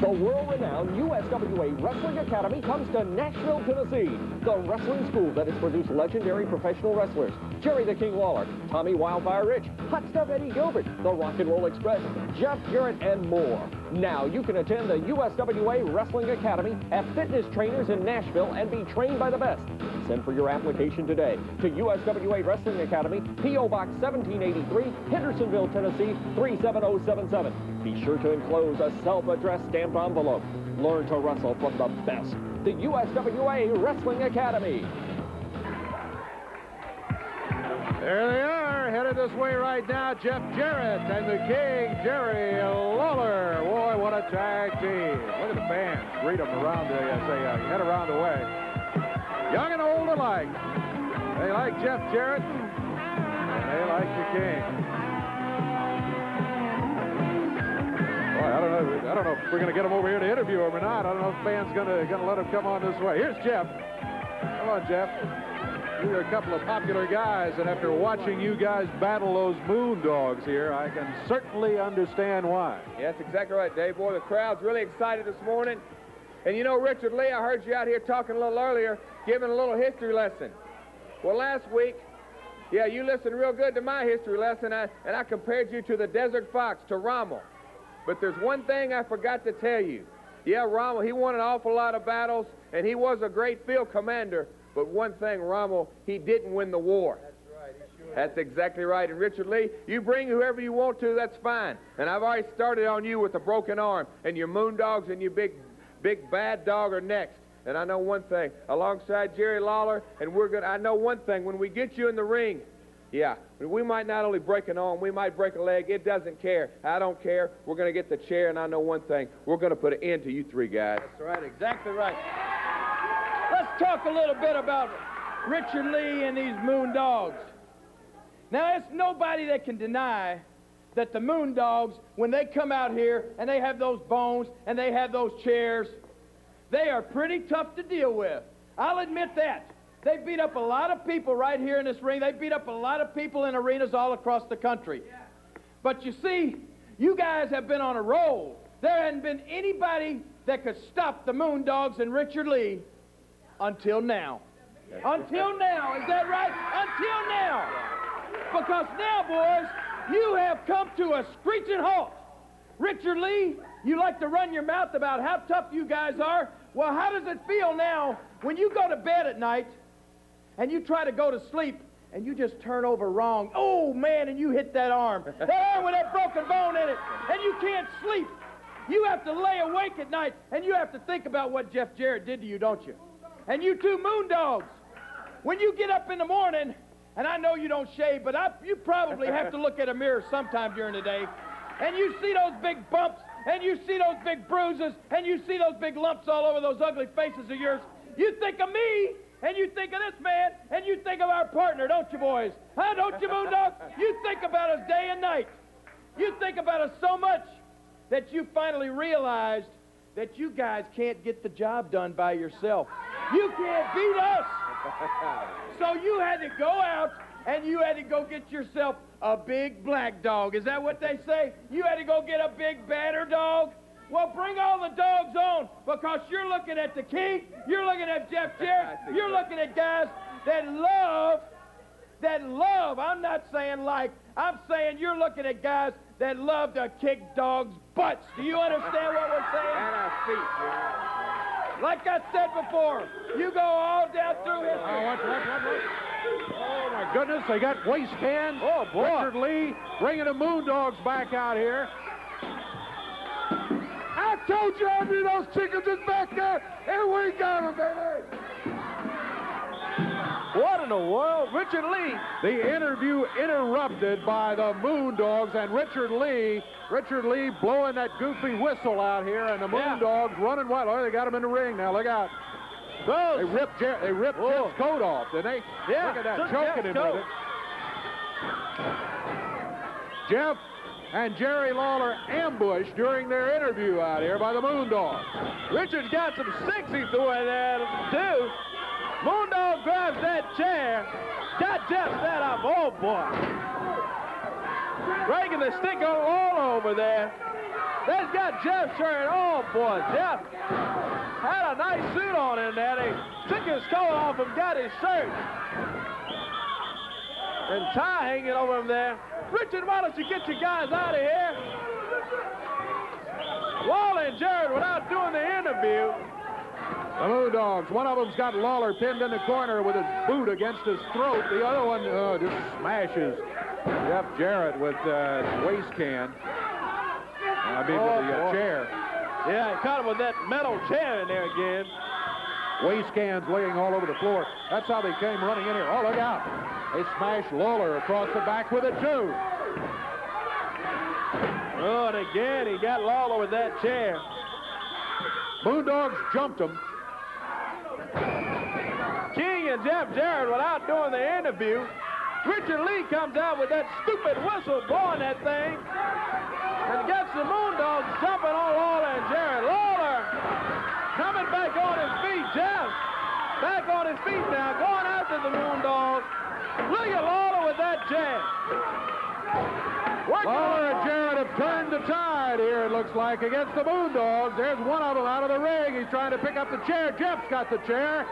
The world-renowned USWA Wrestling Academy comes to Nashville, Tennessee, the wrestling school that has produced legendary professional wrestlers Jerry the King Lawler, Tommy Wildfire Rich, Hot Stuff Eddie Gilbert, the Rock and Roll Express, Jeff Jarrett, and more. Now you can attend the USWA Wrestling Academy, have fitness trainers in Nashville, and be trained by the best. Send for your application today to USWA Wrestling Academy, P.O. Box 1783, Hendersonville, Tennessee 37077. Be sure to enclose a self-addressed stamped envelope. Learn to wrestle from the best. The USWA Wrestling Academy. There they are, headed this way right now, Jeff Jarrett and the King, Jerry Lawler. Boy, what a tag team. Look at the fans. Greet them around head around the way. Young and old alike. They like Jeff Jarrett, and they like the King. Boy, I don't know if we're going to get him over here to interview him or not. I don't know if fans going to let him come on this way. Here's Jeff. Come on, Jeff. You're a couple of popular guys, and after watching you guys battle those Moondogs here, I can certainly understand why. Yeah, that's exactly right, Dave. Boy, the crowd's really excited this morning. And you know, Richard Lee, I heard you out here talking a little earlier, giving a little history lesson. Well, last week, yeah, you listened real good to my history lesson, and I compared you to the Desert Fox, to Rommel. But there's one thing I forgot to tell you. Yeah, Rommel, he won an awful lot of battles, and he was a great field commander. But one thing, Rommel, he didn't win the war. That's right, he sure. That's exactly right. And Richard Lee, you bring whoever you want to, that's fine. And I've already started on you with a broken arm, and your Moondogs and your big bad dog are next. And I know one thing, alongside Jerry Lawler, and I know one thing, when we get you in the ring, yeah, we might not only break an arm, we might break a leg. It doesn't care. I don't care. We're going to get the chair, and I know one thing, we're going to put an end to you three guys. That's right, exactly right. Let's talk a little bit about Richard Lee and these Moondogs. Now, it's nobody that can deny that the Moondogs, when they come out here and they have those bones and they have those chairs, they are pretty tough to deal with. I'll admit that. They beat up a lot of people right here in this ring. They beat up a lot of people in arenas all across the country. Yeah. But you see, you guys have been on a roll. There hadn't been anybody that could stop the Moondogs and Richard Lee until now. Until now, is that right? Until now. Because now, boys, you have come to a screeching halt. Richard Lee, you like to run your mouth about how tough you guys are. Well, how does it feel now when you go to bed at night and you try to go to sleep and you just turn over wrong? Oh, man, and you hit that arm. That arm with that broken bone in it, and you can't sleep. You have to lay awake at night, and you have to think about what Jeff Jarrett did to you, don't you? And you two Moondogs, when you get up in the morning, and I know you don't shave, but you probably have to look at a mirror sometime during the day, and you see those big bumps, and you see those big bruises, and you see those big lumps all over those ugly faces of yours. You think of me, and you think of this man, and you think of our partner, don't you, boys? Huh, don't you, Moondog? You think about us day and night. You think about us so much that you finally realized that you guys can't get the job done by yourself. You can't beat us. So you had to go out and you had to go get yourself a big black dog. Is that what they say? You had to go get a big badder dog? Well, bring all the dogs on, because you're looking at the King, you're looking at Jeff Jarrett, you're looking at guys that love, I'm not saying like, I'm saying you're looking at guys that love to kick dogs' butts. Do you understand what we're saying? And our feet, like I said before, you go all down through history. Oh, my goodness, they got waist hands. Oh, boy. Richard Lee bringing the Moondogs back out here. I told you I'd be those chickens is back there, and we got them, baby. What in the world? Richard Lee. The interview interrupted by the Moondogs and Richard Lee blowing that goofy whistle out here, and the Moondogs running wild. Oh, they got him in the ring now. Look out. They ripped Jeff's coat off, didn't they? Yeah. Look at that, choking him with it. Jeff and Jerry Lawler ambushed during their interview out here by the Moondogs. Richard's got some sexy throwing there, too. Moondog grabs that chair, got Jeff set up. Oh, boy. Breaking the stick on Lawler over there. That's got Jeff's shirt. Oh, boy, Jeff had a nice suit on in there. He took his coat off and got his shirt. And tie hanging over him there. Richard, why don't you get your guys out of here? Lawler and Jared, without doing the interview. The Moondogs, one of them's got Lawler pinned in the corner with his boot against his throat. The other one just smashes Jeff Jarrett with waste can. I mean, with the chair. Yeah, he caught him with that metal chair in there again. Waste cans laying all over the floor. That's how they came running in here. Oh, look out. They smashed Lawler across the back with it, too. Oh, and again, he got Lawler with that chair. Moondogs jumped him. King and Jeff Jarrett, without doing the interview. Richard Lee comes out with that stupid whistle blowing that thing and gets the Moondogs jumping on Lawler and Jarrett. Lawler coming back on his feet. Jeff back on his feet now, going after the Moondogs. Look at Lawler with that chair. Lawler and Jarrett have turned the tide here, it looks like, against the Moondogs. There's one of them out of the ring. He's trying to pick up the chair. Jeff's got the chair.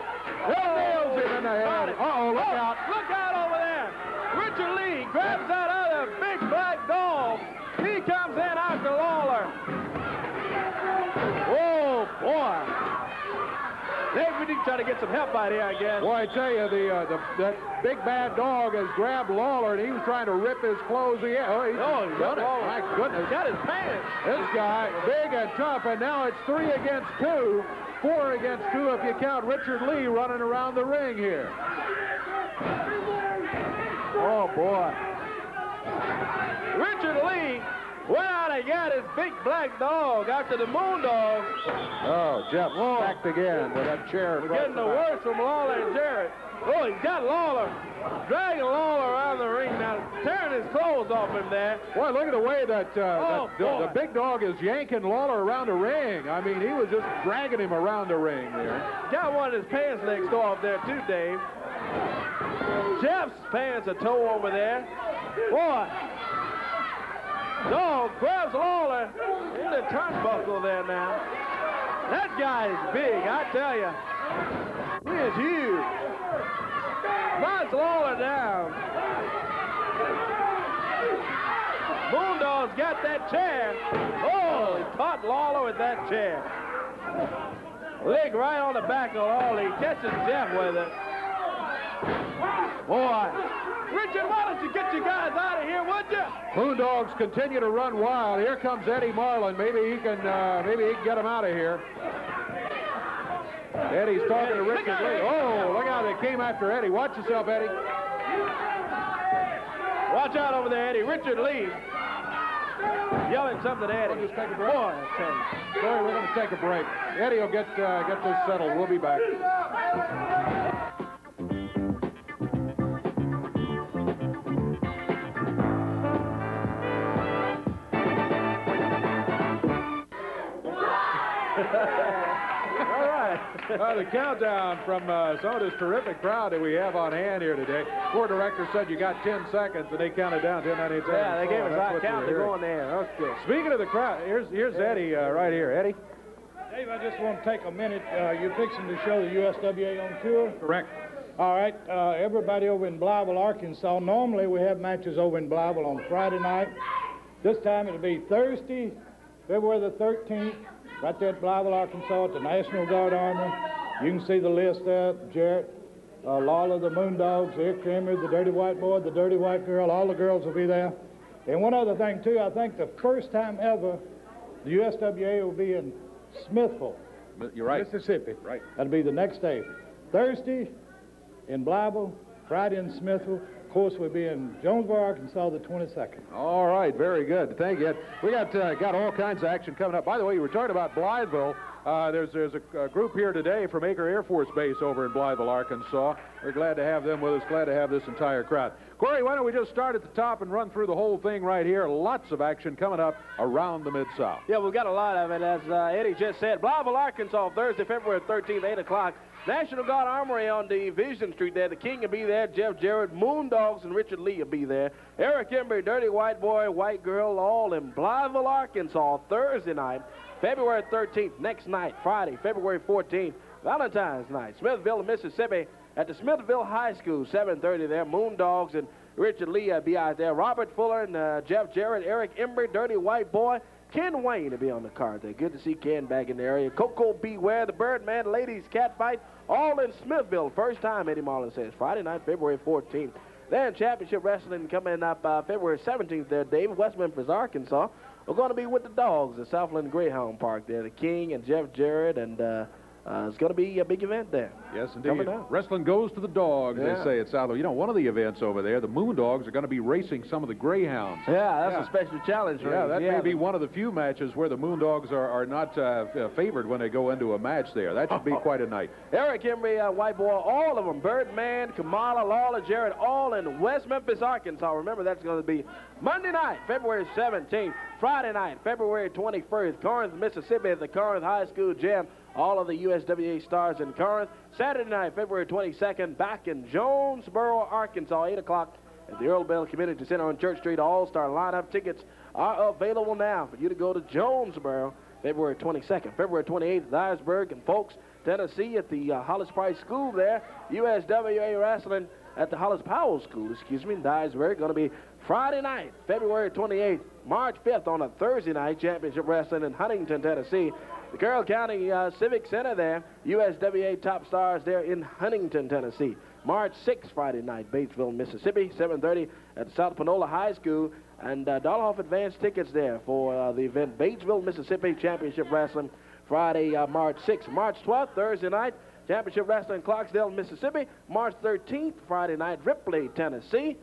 Nails him in the head. Uh-oh, look out. Look out over there. Richard Lee grabs that other big black dog. He comes in after Lawler. Oh, boy. We need to try to get some help out here, I guess. Boy, I tell you, that big bad dog has grabbed Lawler, and he was trying to rip his clothes. He's done it. My goodness. Got his pants. This guy, big and tough, and now it's 3 against 2. 4 against 2 if you count Richard Lee running around the ring here. Oh, boy. Richard Lee went out and got his big black dog after the Moondog. Oh, Jeff stacked again with that chair. We're getting the worst from Lawler and Jarrett. Oh, he's got Lawler, dragging Lawler around the ring now, tearing his clothes off him there. Boy, look at the way that the big dog is yanking Lawler around the ring. I mean, he was just dragging him around the ring there. Got one of his pants legs tore off there too, Dave. Jeff's pants are tore over there. Boy. Dog grabs Lawler in the turnbuckle there now. That guy is big, I tell you. He is huge. Knocks Lawler down. Moondog's got that chair. Oh, he caught Lawler with that chair. Leg right on the back of Lawler. He catches Jeff with it. Boy. Richard, why don't you get your guys out of here, would you? Moondogs continue to run wild. Here comes Eddie Marlin. Maybe he can get him out of here. Eddie's talking to Richard Lee. Oh, look how they came after Eddie. Watch yourself, Eddie. Watch out over there, Eddie. Richard Lee yelling something at Eddie. We'll just take a break. Boy, sorry, we're going to take a break. Eddie will get this settled. We'll be back. All right. The countdown from some of this terrific crowd that we have on hand here today. Poor director said you got 10 seconds, and they counted down 10, 9, 8, 7. Yeah, they gave us that count to go in there. Okay. Speaking of the crowd, here's Eddie right here. Eddie? Dave, I just want to take a minute. You're fixing to show the USWA on tour? Correct. All right. Everybody over in Blytheville, Arkansas. Normally we have matches over in Blytheville on Friday night. This time it'll be Thursday, February the 13th. Right there at Blytheville, Arkansas, at the National Guard Armory. You can see the list there. Jarrett, Lawler, the Moondogs, Embry, the Dirty White Boy, the Dirty White Girl. All the girls will be there. And one other thing, too, I think the first time ever the USWA will be in Smithville, You're right. Mississippi. Right. That'll be the next day. Thursday, in Blytheville, Friday in Smithville. Of course, we'll be in Jonesboro, Arkansas, the 22nd. All right, very good. Thank you. We got all kinds of action coming up. By the way, you were talking about Blytheville. There's a group here today from Acre Air Force Base over in Blytheville, Arkansas. We're glad to have them with us, glad to have this entire crowd. Corey, why don't we just start at the top and run through the whole thing right here. Lots of action coming up around the Mid-South. Yeah, we've got a lot of it, as Eddie just said. Blytheville, Arkansas, Thursday, February 13th, 8 o'clock. National Guard Armory on Division Street there. The King will be there. Jeff Jarrett, Moondogs, and Richard Lee will be there. Eric Embry, Dirty White Boy, White Girl, all in Blytheville, Arkansas, Thursday night, February 13th. Next night, Friday, February 14th, Valentine's night, Smithville, Mississippi, at the Smithville High School, 7:30 there. Moondogs and Richard Lee will be out there. Robert Fuller and Jeff Jarrett, Eric Embry, Dirty White Boy, Ken Wayne will be on the card there. Good to see Ken back in the area. Coco Beware, the Birdman, Ladies Catfight, all in Smithville. First time, Eddie Marlin says. Friday night, February 14th. Then Championship Wrestling coming up February 17th there, Dave, West Memphis, Arkansas. We're going to be with the Dogs at Southland Greyhound Park there. The King and Jeff Jarrett, and it's going to be a big event there. Yes, indeed. Wrestling goes to the Dogs, they say at Southland. You know, one of the events over there, the Moondogs are going to be racing some of the Greyhounds. Yeah, that's a special challenge. Yeah, that may be one of the few matches where the Moondogs are not favored when they go into a match there. That should be quite a night. Eric Embry, White Boy, all of them. Birdman, Kamala, Lawler, Jarrett, all in West Memphis, Arkansas. Remember, that's going to be Monday night, February 17th. Friday night, February 21st, Corinth, Mississippi, at the Corinth High School Gym. All of the USWA stars in Corinth. Saturday night, February 22nd, back in Jonesboro, Arkansas, 8 o'clock at the Earl Bell Community Center on Church Street. All-Star lineup tickets are available now for you to go to Jonesboro, February 22nd. February 28th, Dyersburg and Folks, Tennessee, at the Hollis Price School there. USWA Wrestling at the Hollis Powell School, Dyersburg. Going to be Friday night, February 28th. March 5th on a Thursday night, Championship Wrestling in Huntington, Tennessee. The Carroll County Civic Center there, USWA Top Stars there in Huntington, Tennessee. March 6th, Friday night, Batesville, Mississippi, 7:30 at South Panola High School. And $1 advance tickets there for the event, Batesville, Mississippi, Championship Wrestling, Friday, March 6th. March 12th, Thursday night, Championship Wrestling, Clarksdale, Mississippi. March 13th, Friday night, Ripley, Tennessee.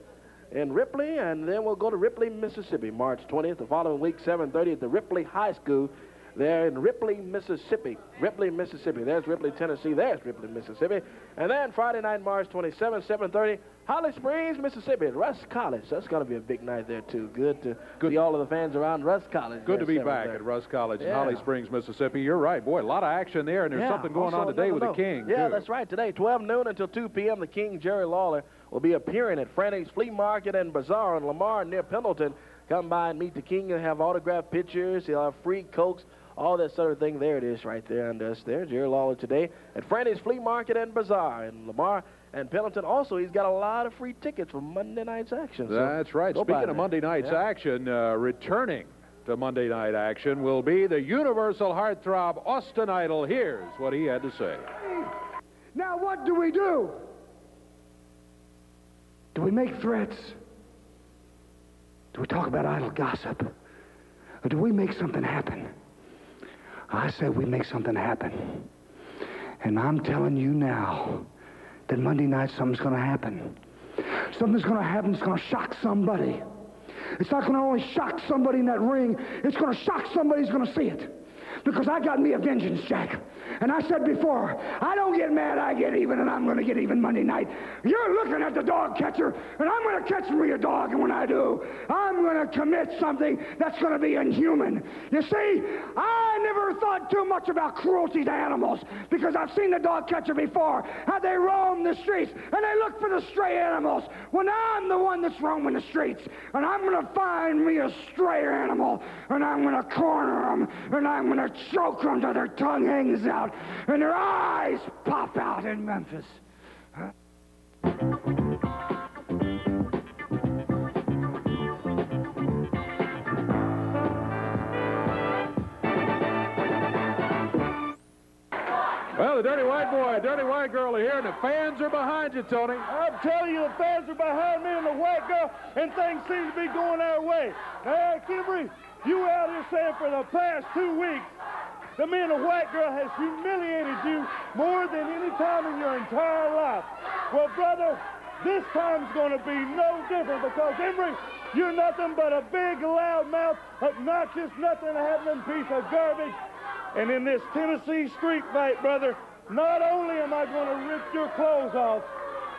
In Ripley, and then we'll go to Ripley, Mississippi. March 20th, the following week, 7:30 at the Ripley High School. There in Ripley, Mississippi. Ripley, Mississippi. There's Ripley, Tennessee. There's Ripley, Mississippi. And then Friday night, March 27th, 7:30, Holly Springs, Mississippi, at Russ College. That's going to be a big night there, too. Good to see all of the fans around Russ College. Good to be back at Russ College in Holly Springs, Mississippi. You're right. Boy, a lot of action there, and there's something going on today with the King, Yeah, too. that's right. Today, 12 noon until 2 p.m., the King, Jerry Lawler, will be appearing at Franny's Flea Market and Bazaar in Lamar near Pendleton. Come by and meet the King. He'll have autographed pictures. He'll have free Cokes. All that sort of thing. There it is right there under us there. Jerry Lawler today at Franny's Flea Market and Bazaar in Lamar and Pendleton. Also, he's got a lot of free tickets for Monday night's action. So that's right. Speaking of Monday night's action, returning to Monday night action will be the Universal Heartthrob Austin Idol. Here's what he had to say. Now what do? Do we make threats? Do we talk about idle gossip? Or do we make something happen? I say we make something happen. And I'm telling you now that Monday night something's going to happen. Something's going to happen that's going to shock somebody. It's not going to only shock somebody in that ring, it's going to shock somebody who's going to see it. Because I got me a vengeance, Jack. And I said before, I don't get mad, I get even, and I'm going to get even Monday night. You're looking at the dog catcher, and I'm going to catch me a dog, and when I do, I'm going to commit something that's going to be inhuman. You see, I never thought too much about cruelty to animals, because I've seen the dog catcher before, how they roam the streets, and they look for the stray animals, when I'm the one that's roaming the streets, and I'm going to find me a stray animal, and I'm going to corner them, and I'm going to choke them till their tongue hangs out and their eyes pop out in Memphis. Huh? Well, the Dirty White Boy, Dirty White Girl are here, and the fans are behind you, Tony. I'm telling you, the fans are behind me and the White Girl, and things seem to be going our way. Now, Embry, you were out here saying for the past 2 weeks the me and the White Girl has humiliated you more than any time in your entire life. Well, brother, this time's going to be no different because, Embry, you're nothing but a big, loud-mouthed, obnoxious, nothing-happening piece of garbage. And in this Tennessee street fight, brother, not only am I going to rip your clothes off,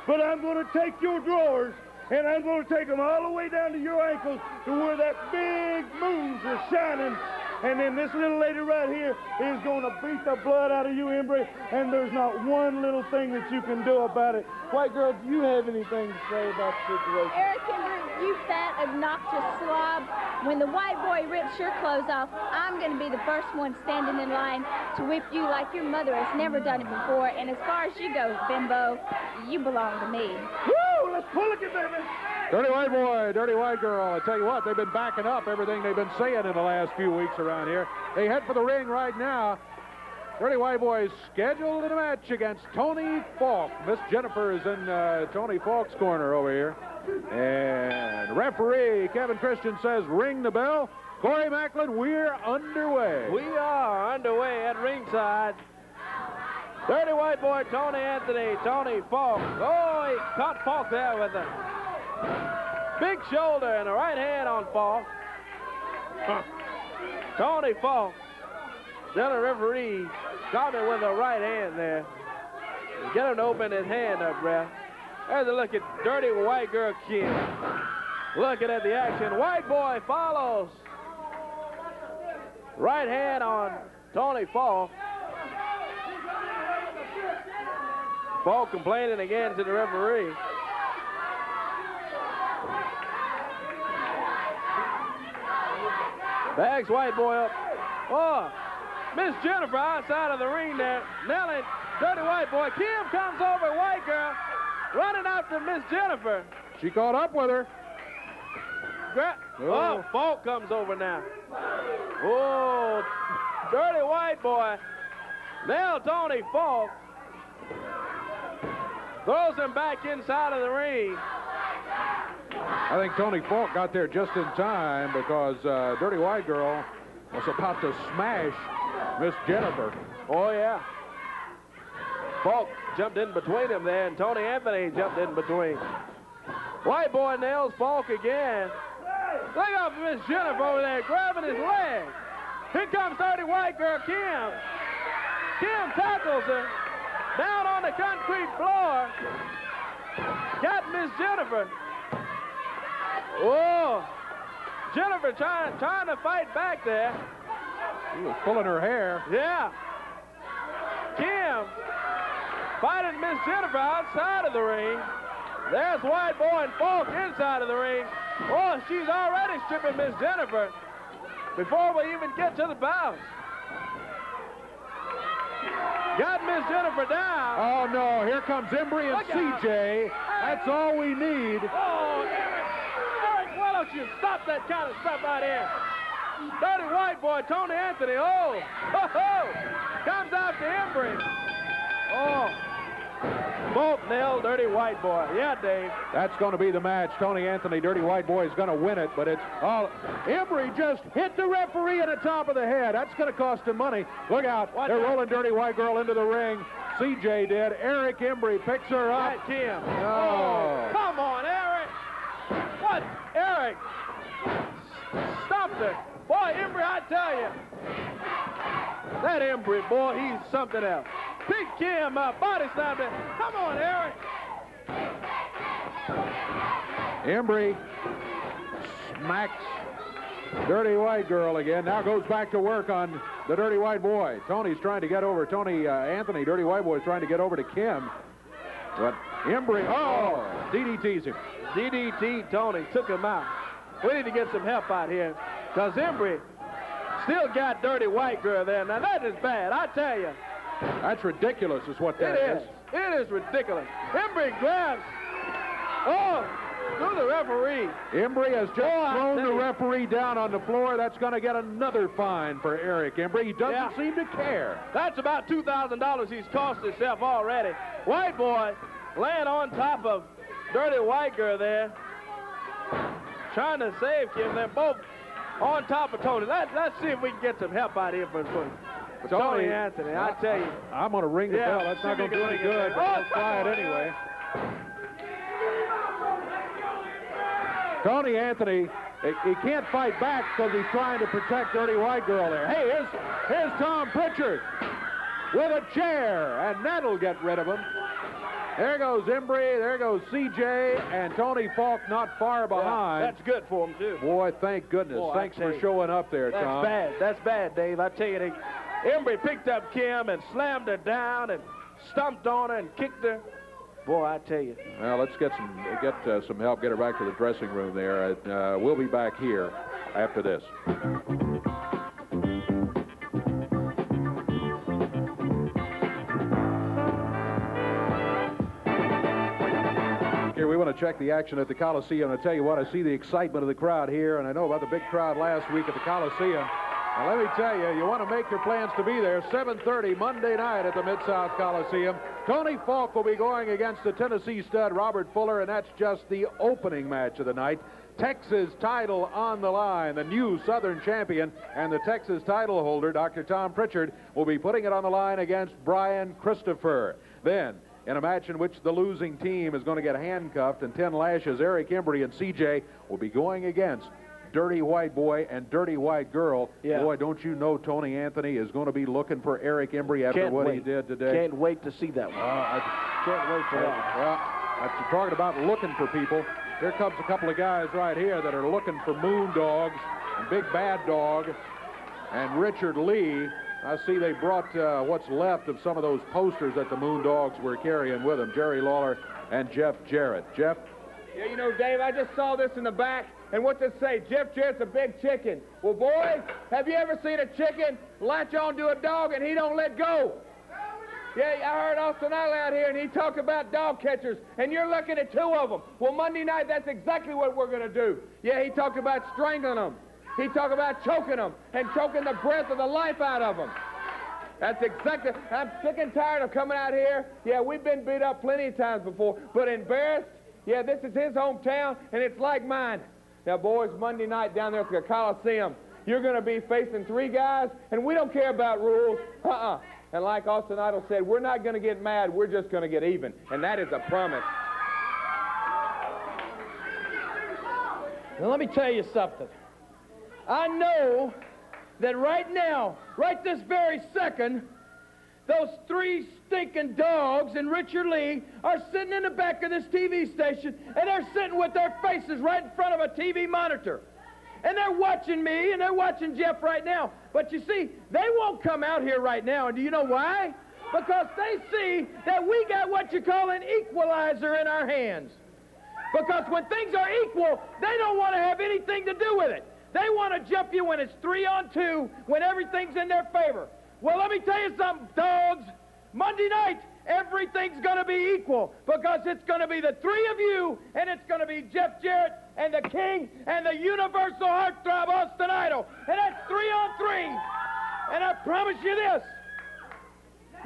but I'm going to take your drawers and I'm going to take them all the way down to your ankles to where that big moons are shining. And then this little lady right here is going to beat the blood out of you, Embry, and there's not one little thing that you can do about it. White girl, do you have anything to say about the situation? Eric Embry, you fat, obnoxious slob. When the white boy rips your clothes off, I'm going to be the first one standing in line to whip you like your mother has never done it before. And as far as you go, bimbo, you belong to me. Woo! Let's pull it, baby! Dirty white boy, dirty white girl. I tell you what, they've been backing up everything they've been saying in the last few weeks around here. They head for the ring right now. Dirty white boy is scheduled in a match against Tony Falk. Miss Jennifer is in Tony Falk's corner over here. And referee Kevin Christian says, ring the bell. Corey Macklin, we're underway. We are underway at ringside. Dirty white boy, Tony Anthony, Tony Falk. Oh, he caught Falk there with a big shoulder and a right hand on Falk. Tony Falk, then a referee, caught him with a right hand there. Get him to open his hand up, Brad. There's a look at dirty white girl Kim. Looking at the action. White boy follows. Right hand on Tony Falk. Falk complaining again to the referee. Bags white boy up. Oh, Miss Jennifer outside of the ring there. Nelly, dirty white boy. Kim comes over, white girl, running after Miss Jennifer. She caught up with her. Oh, Falk comes over now. Oh, dirty white boy. Now Tony Falk throws him back inside of the ring. I think Tony Falk got there just in time because Dirty White Girl was about to smash Miss Jennifer. Oh, yeah. Falk jumped in between him there, and Tony Anthony jumped in between. White boy nails Falk again. Look out for Miss Jennifer over there grabbing his leg. Here comes Dirty White Girl Kim. Kim tackles her down on the concrete floor. Got Miss Jennifer. Whoa! Jennifer trying to fight back there. She was pulling her hair. Yeah. Kim fighting Miss Jennifer outside of the ring. There's White Boy and Falk inside of the ring. Oh, she's already stripping Miss Jennifer before we even get to the bounce. Got Miss Jennifer down. Oh, no. Here comes Embry and CJ. That's all we need. Oh, Eric, why don't you stop that kind of stuff out here? Dirty white boy, Tony Anthony. Oh, comes out to Embry. Oh, both nailed Dirty White Boy. Yeah, Dave. That's going to be the match. Tony Anthony, Dirty White Boy, is going to win it, but it's all... Embry just hit the referee in the top of the head. That's going to cost him money. Look out. They're rolling Dirty White Girl into the ring. CJ did. Eric Embry picks her up. That Kim. Oh. Come on, Eric. What? Eric. Stop it. Boy, Embry, I tell you. That Embry, boy, he's something else. Pick Kim up, body slammed it. Come on, Eric. Embry smacks Dirty White Girl again. Now goes back to work on the Dirty White Boy. Tony's trying to get over. Tony Anthony, Dirty White Boy, is trying to get over to Kim. But Embry, DDT's him. DDT Tony took him out. We need to get some help out here because Embry still got Dirty White Girl there. Now, that is bad, I tell you. That's ridiculous is what that is. It is ridiculous. Embry grabs. Oh, through the referee. Embry has just thrown the referee down on the floor. That's going to get another fine for Eric Embry. He doesn't seem to care. That's about $2,000 he's cost himself already. White boy laying on top of Dirty White Girl there. Trying to save Kim. They're both on top of Tony. Let's see if we can get some help out here for Tony Anthony, I tell you. I'm going to ring the bell. That's not going to do any good. But let's try it anyway. Tony Anthony, he can't fight back because he's trying to protect Dirty White Girl there. Hey, here's Tom Prichard with a chair, and that'll get rid of him. There goes Embry, there goes CJ, and Tony Falk not far behind. Yeah, that's good for him, too. Boy, thank goodness. Boy, thanks for showing up there, Tom. That's bad, Dave. I tell you, Embry picked up Kim and slammed her down and stomped on her and kicked her. Boy, I tell you. Well, let's get some help, get her back to the dressing room there. We'll be back here after this. Here, we want to check the action at the Coliseum. I tell you what, I see the excitement of the crowd here, and I know about the big crowd last week at the Coliseum. Now, let me tell you, you want to make your plans to be there. 7:30 Monday night at the Mid-South Coliseum. Tony Falk will be going against the Tennessee stud Robert Fuller, and that's just the opening match of the night. Texas title on the line. The new Southern champion and the Texas title holder, Dr. Tom Prichard, will be putting it on the line against Brian Christopher. Then, in a match in which the losing team is going to get handcuffed and 10 lashes, Eric Embry and CJ will be going against Dirty White Boy and Dirty White Girl. Yeah. Boy, don't you know Tony Anthony is going to be looking for Eric Embry after what he did today. Can't wait to see that one. Can't wait for that. Well, I'm talking about looking for people. Here comes a couple of guys right here that are looking for Moondogs and Big Bad Dog and Richard Lee. I see they brought what's left of some of those posters that the Moondogs were carrying with them, Jerry Lawler and Jeff Jarrett. Jeff? Yeah, you know, Dave, I just saw this in the back, and what's it say? Jeff Jarrett's a big chicken. Well, boys, have you ever seen a chicken latch on to a dog and he don't let go? Yeah, I heard Austin Idol out here, and he talked about dog catchers, and you're looking at 2 of them. Well, Monday night, that's exactly what we're going to do. Yeah, he talked about strangling them. He talked about choking them and choking the breath of the life out of them. That's exactly. I'm sick and tired of coming out here. Yeah, we've been beat up plenty of times before, but embarrassed. Yeah, this is his hometown, and it's like mine. Now, boys, Monday night down there at the Coliseum, you're going to be facing 3 guys, and we don't care about rules. And like Austin Idol said, we're not going to get mad. We're just going to get even, and that is a promise. Now, let me tell you something. I know that right now, right this very second, those 3 stinking dogs and Richard Lee are sitting in the back of this TV station, and they're sitting with their faces right in front of a TV monitor. And they're watching me, and they're watching Jeff right now. But you see, they won't come out here right now, and do you know why? Because they see that we got what you call an equalizer in our hands. Because when things are equal, they don't want to have anything to do with it. They want to jump you when it's 3-on-2, when everything's in their favor. Well, let me tell you something, dogs. Monday night, everything's going to be equal because it's going to be the 3 of you, and it's going to be Jeff Jarrett and the King and the universal heartthrob Austin Idol. And that's 3-on-3. And I promise you this,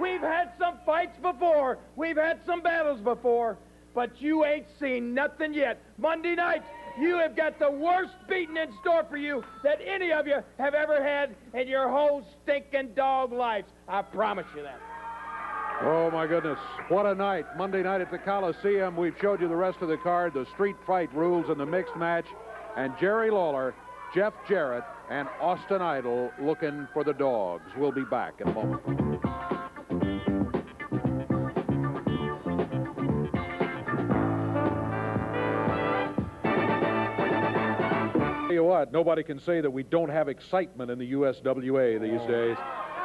we've had some fights before. We've had some battles before, but you ain't seen nothing yet. Monday night, you have got the worst beating in store for you that any of you have ever had in your whole stinking dog lives. I promise you that. Oh, my goodness. What a night. Monday night at the Coliseum. We've showed you the rest of the card, the street fight rules in the mixed match. And Jerry Lawler, Jeff Jarrett, and Austin Idol looking for the dogs. We'll be back in a moment. Tell you what, nobody can say that we don't have excitement in the USWA these days.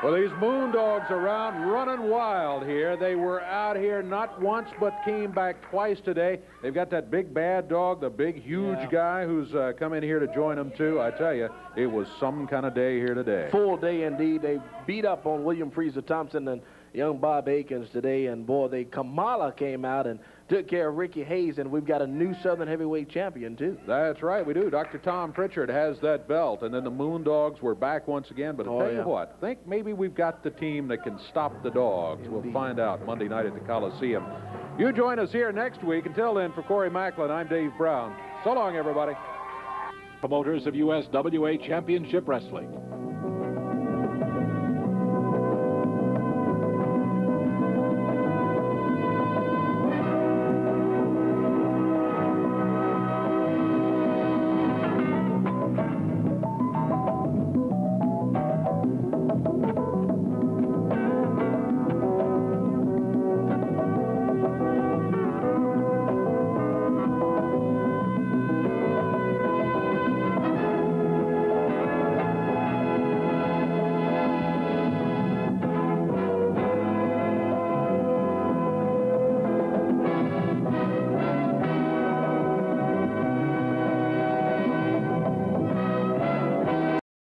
Well, these Moondogs are around running wild here. They were out here not once but came back twice today. They've got that big bad dog, the big huge guy who's come in here to join them too. I tell you, it was some kind of day here today. Full day indeed. They beat up on William Freezer Thompson and young Bob Akins today, and boy, Kamala came out and took care of Ricky Hayes, and we've got a new Southern heavyweight champion, too. That's right, we do. Dr. Tom Prichard has that belt, and then the Moondogs were back once again. But I'll tell you what, I think maybe we've got the team that can stop the dogs. Indeed. We'll find out Monday night at the Coliseum. You join us here next week. Until then, for Corey Macklin, I'm Dave Brown. So long, everybody. Promoters of USWA Championship Wrestling.